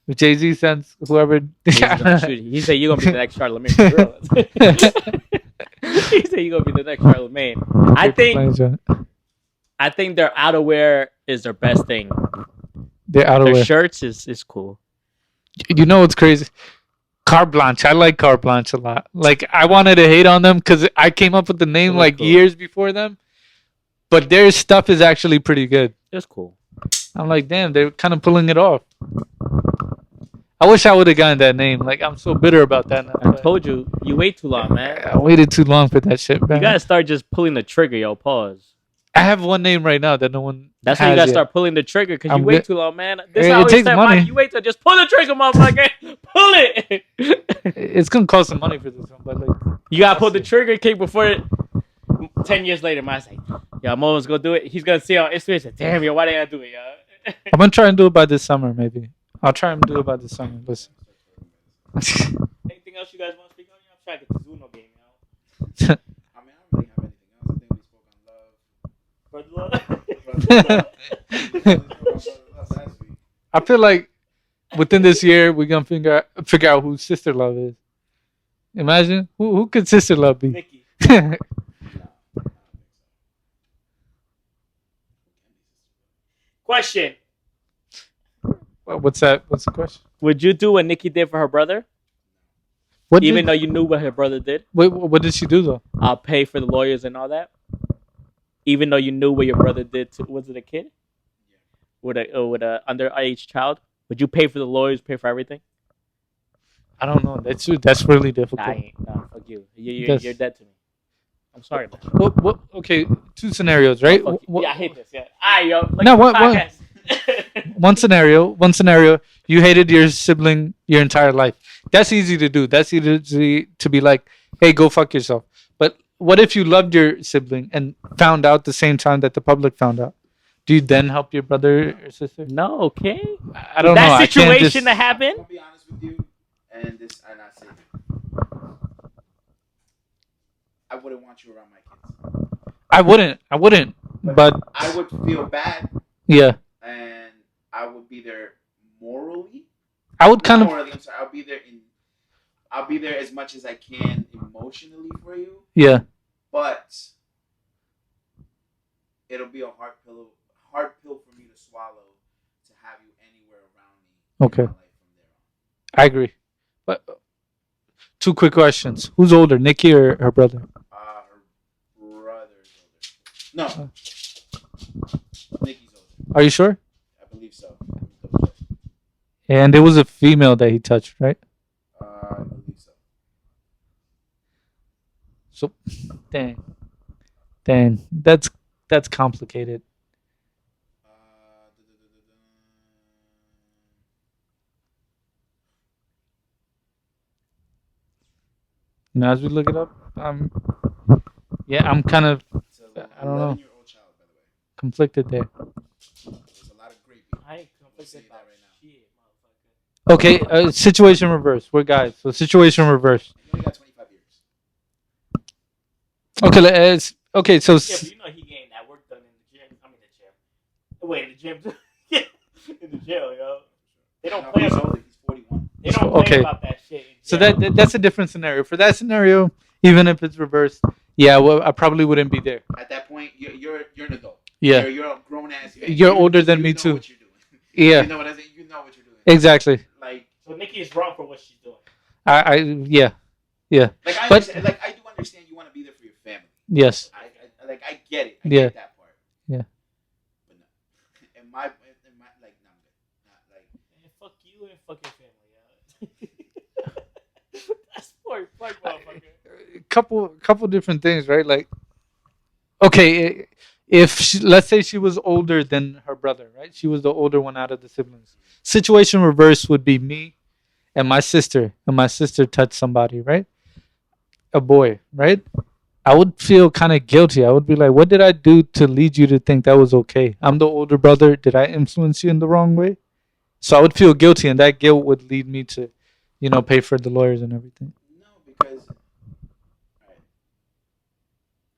If Jay-Z sends whoever. He's gonna shoot you. He said you're gonna be the next Charlemagne. For real. He said you're gonna be the next Charlemagne. I think their outerwear is their best thing. They're out of Their way. shirts is cool. You know what's crazy? Carte Blanche. I like Carte Blanche a lot. Like I wanted to hate on them because I came up with the name was like cool. years before them, but their stuff is actually pretty good. It's cool. I'm like, damn, they're kind of pulling it off. I wish I would have gotten that name. Like I'm so bitter about that now. I told you, you wait too long, man. I waited too long for that shit, man. You gotta start just pulling the trigger, yo. Pause. I have one name right now that no one. That's when you has gotta yet. start pulling the trigger because you I'm wait good. too long, man. It This I always takes tell money. Mike, you wait till just pull the trigger, motherfucker. Pull it. It's gonna cost some money for this one, but like, You gotta pull the trigger kick before it. 10 years later, man's like, yo, I'm almost gonna do it. He's gonna see on Instagram. Say, damn, yo, why didn't I do it, yo? I'm gonna try and do it by this summer, maybe. I'll try and do it by this summer. Listen. Anything else you guys want to speak on? I'm trying to get the Zuno game out. I mean, I don't really have anything else. I think we spoke on love. Brother, Last week. I feel like within this year we're gonna figure out who Sister Love is. Imagine who could Sister Love be? Nikki. Question: What's that? What's the question? would you do what Nikki did for her brother, What even did, though you knew what her brother did? what did she do though? I'll pay for the lawyers and all that, even though you knew what your brother did to, was it a kid? With a underage child? Would you pay for the lawyers, pay for everything? I don't know. That's really difficult. Nah, I ain't. Nah, fuck you. Yes. You're dead to me. I'm sorry, man. Okay, two scenarios, right? Fuck you. Yeah, I hate this. Yeah. Alright, yo. Like No, the what- podcast. One scenario, you hated your sibling your entire life. That's easy to do. That's easy to be like, hey, go fuck yourself. But what if you loved your sibling and found out the same time that the public found out? Do you then help your brother or sister? No, okay. I don't know. That I can't situation just- that I'm happened. gonna be honest with you, and I say, I wouldn't want you around my kids. I wouldn't. But I would feel bad, yeah, and I would be there morally. I would Not kind of. morally. I'm sorry. I'll be there as much as I can emotionally for you, Yeah. but it'll be a hard pill for me to swallow to have you anywhere around me. Okay. In my life from there on. I agree. But two quick questions: who's older, Nikki or her brother? Her brother's older. No. Nikki's older. Are you sure? I believe so. Let me double check. And it was a female that he touched, right? I believe so. So, dang, that's complicated. You know, as we look it up, I'm kind of It's a I don't know. 11-year-old child, by the way. conflicted there. There's a lot of just saying that right now. Shit, motherfucker. Okay, situation reverse. We're guys. So situation reverse. You only got 25 years. Okay, okay. So Yeah, but you know he getting that work done in the gym. I mean the gym. Wait, in the gym. Yeah, in the jail, yo. They don't play He's about. older. He's 41. They don't play Okay. about that shit. In so jail. that's a different scenario. For that scenario, even if it's reversed, yeah, well, I probably wouldn't be there. At that point, you're an adult. Yeah, You're a grown ass. You're older than me, know too. What you're doing. yeah, You know what I say? You know what you're doing. exactly. Like So Nikki is wrong for what she's doing. Yeah, Like I But- understand, like I do understand you want to be there for your family. yes, I get it. I Yeah. get that part. Yeah. But no, in my like no, not like Man, fuck you and fuck your family, yo. That's poor motherfucker. couple different things, right? Like, okay, if let's say she was older than her brother, right? She was the older one out of the siblings. Situation reverse would be me and my sister touched somebody, right? A boy, right? I would feel kind of guilty. I would be like, what did I do to lead you to think that was okay? I'm the older brother. Did I influence you in the wrong way? So I would feel guilty, and that guilt would lead me to, pay for the lawyers and everything. no because. Alright.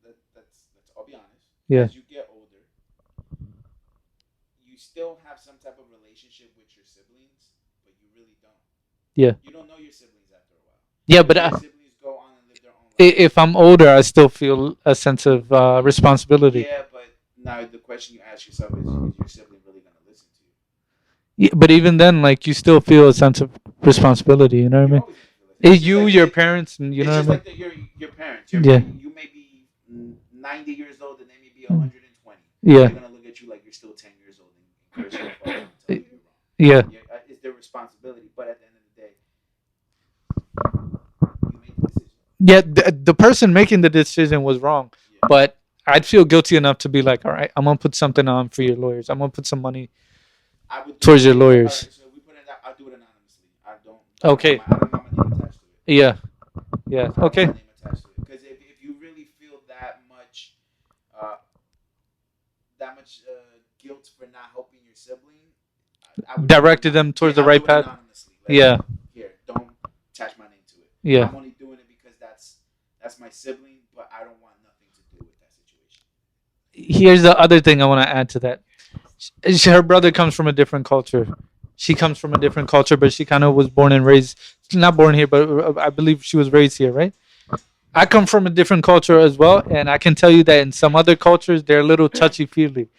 That's I'll be honest. Yeah. As you get older, you still have some type of relationship with your siblings, but you really don't. Yeah. You don't know your siblings after a while. Yeah, but Your siblings go on and live their own life. if I'm older, I still feel a sense of responsibility. Yeah, but now the question you ask yourself is your sibling really going to listen to you? Yeah, but even then, like, you still feel a sense of responsibility. You know what I mean? You're always gonna feel it. It's It's just you, like your parents, and you it's know just what I mean? like your parents. Yeah. You may be 90 years old and they may be 120. Yeah. They're gonna look at you like you're still 10 years old and encourage you to follow and tell you you're wrong. Yeah. It's their responsibility, but at the end of the day, you made the decision. Yeah, the person making the decision was wrong, Yeah. but I'd feel guilty enough to be like, all right, I'm gonna put something on for your lawyers. I'm gonna put some money. I would Towards your All lawyers. right, so we put it out. I'll do it anonymously. I don't. Okay. I don't have my name attached to it. Yeah. Yeah. I don't Okay. have my name attached to it. Because if you really feel that much guilt for not helping your sibling, I would Directed them towards the I'll right do it path. anonymously. Like, Yeah. Here, don't attach my name to it. Yeah. I'm only doing it because that's my sibling, but I don't want nothing to do with that situation. Here's the other thing I want to add to that. Her brother comes from a different culture. She comes from a different culture, but she kind of was born and raised, not born here, but I believe she was raised here, right? I come from a different culture as well, and I can tell you that in some other cultures, they're a little touchy-feely.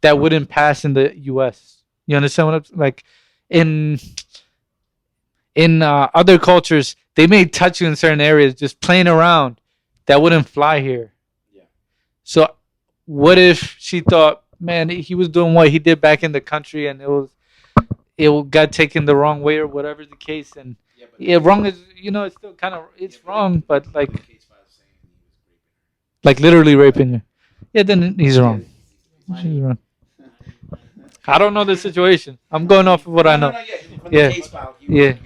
That wouldn't pass in the U.S. You understand what I'm like? In other cultures, they may touch you in certain areas, just playing around. That wouldn't fly here. Yeah. So, what if she thought, man, he was doing what he did back in the country, and it got taken the wrong way or whatever the case, and Yeah, but yeah, wrong is it's still kind of it's yeah, but wrong, but like the case file saying he was raping like literally raping you. Yeah, then he's her. wrong. Yeah, He's wrong. I don't know the situation. I'm going off of what I know. From Yeah. the case file, he Yeah. was raping her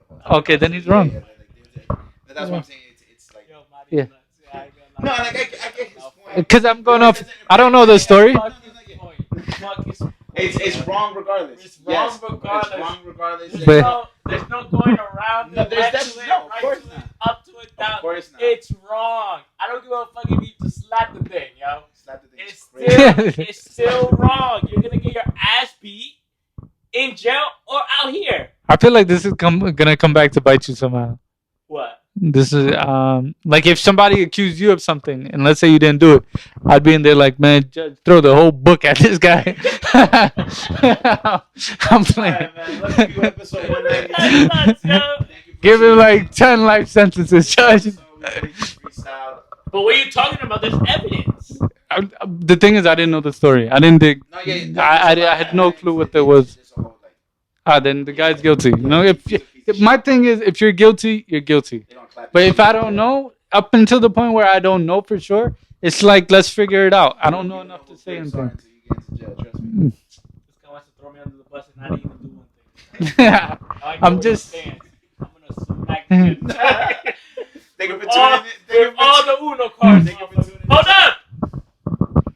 the whole time. Okay, then he's wrong. That's what I'm saying. It's like Yo, Mahdi, Yeah. nuts. I ain't gonna no, lie. like I get his point. Because I'm going off. I don't know the story. Fuck his point. Fuck his point. It's wrong regardless. It's wrong regardless. It's wrong regardless. But- There's no going around No, it, there's left to definitely- it, no, of right course to not. it, up to it, down. Of course not. It's wrong. I don't give a fuck if you just slap the thing, yo. Slap the thing. It's crazy. still, it's still wrong. You're gonna get your ass beat in jail or out here. I feel like this is gonna come back to bite you somehow. What? This is like if somebody accused you of something and let's say you didn't do it, I'd be in there like, man, just throw the whole book at this guy. I'm playing. Alright, man. Let's review episode 192. That's nuts, yo. Thank you for Give him tuning like 10 life sentences, Judge. in. So we really just freestyled. But what are you talking about? There's evidence. The thing is, I didn't know the story. I didn't dig. No, yeah, I had no clue what there was. There's a whole, like, Then the guy's guilty. You know, if my thing is, if you're guilty, you're guilty. they don't clap But your if I hands. don't know, up until the point where I don't know for sure, it's like, let's figure it out. I don't know enough to say Sorry anything. until you get into jail, trust me. This guy wants to throw me under the bus and not even do one thing. I I'm know just. where he stands. I'm gonna smack the shit. Thank you for With all, tuning in. with all the Uno cards. Thank you for tuning in. Hold up!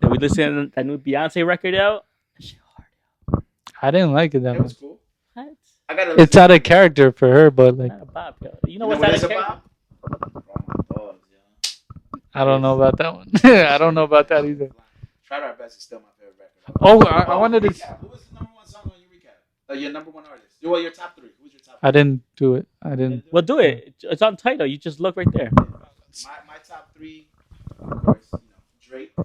Did we listen to that new Beyonce record out? That shit hard. I didn't like it that It was much. cool. What? I gotta. It's out of character for her, but like Not a bop, yo. You know You know what's what out it's of character? about? Oh, my dogs, yo. I don't know about that one. I don't know about that either. Tried Our Best is still my favorite record. Oh, I wanted to. recap. Who was the number one song on your recap? Your number one artist. Well, your top three. Who's your top? I didn't do it. I didn't. Well, do it. It's on title. You just look right there. My top three, of course, you know, Drake. I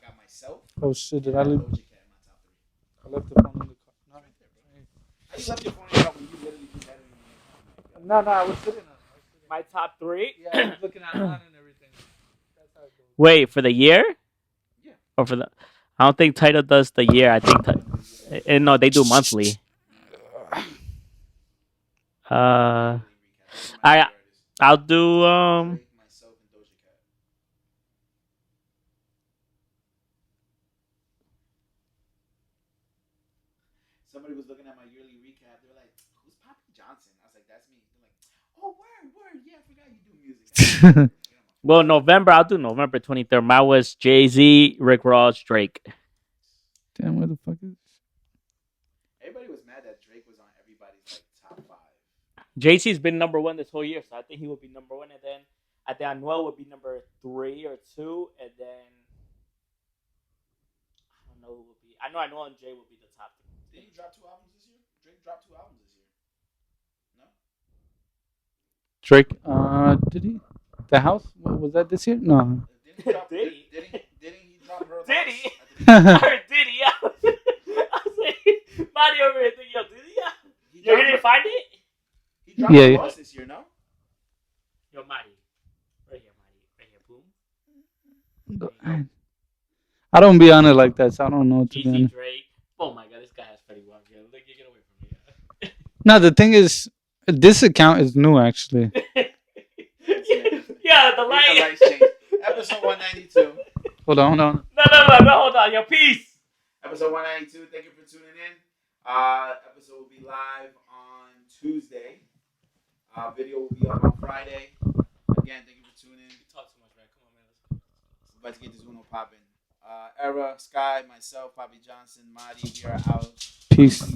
got myself. Oh shit! Did and I leave? Doja Cat in my top three. I left the phone in the car. How you left your phone in your car when you literally just had it in your hand? No, I was sitting on it. My top three. Yeah, I was looking at mine and everything. That's how it goes. Wait, for the year? Yeah. Or for the? I don't think title does the year. I think no, they do monthly. I'll do Drake, myself, and Doja Cat. Somebody was looking at my yearly recap. They were like, "Who's Papijohnson?" I was like, "That's me." They're like, "Oh, word, yeah, I forgot you do music." Well, November. I'll do November 23rd. Mine was Jay-Z, Rick Ross, Drake. Damn, where the fuck is? Everybody was mad that Drake was on everybody's like top five. Jay-Z's been number one this whole year, so I think he would be number one, and then I think Anuel would be number 3 or 2, and then I don't know who would be. I know Anuel and Jay would be the top 3. Did he drop 2 albums this year? Drake dropped 2 albums this year. No. Drake. Did he? The House? Was that this year? No. Didn't he drop? Did he? Didn't he drop her? Did he? Loss? I heard Diddy. I was like, Mahdi over here thinking, yo, Diddy? Yo, you didn't find it? He dropped Yeah. Lost this year, no? Yo, Mahdi. Right here, Mahdi. Right here, boom. I don't be on it like that, so I don't know to be Easy honest. Drake. Oh my god, this guy has Fetty Wap. Yo, look, get away from me. No, the thing is, this account is new actually. Yeah, the The light. lights changed. Episode 192. Hold on. No, hold on. Yo, peace. Episode 192. Thank you for tuning in. Episode will be live on Tuesday. Video will be up on Friday. Again, thank you for tuning in. You talk too much, man. Come on, man. Let's go. About to get this Uno popping. Era, Sky, myself, Papijohnson, Mahdi, we are out. Peace.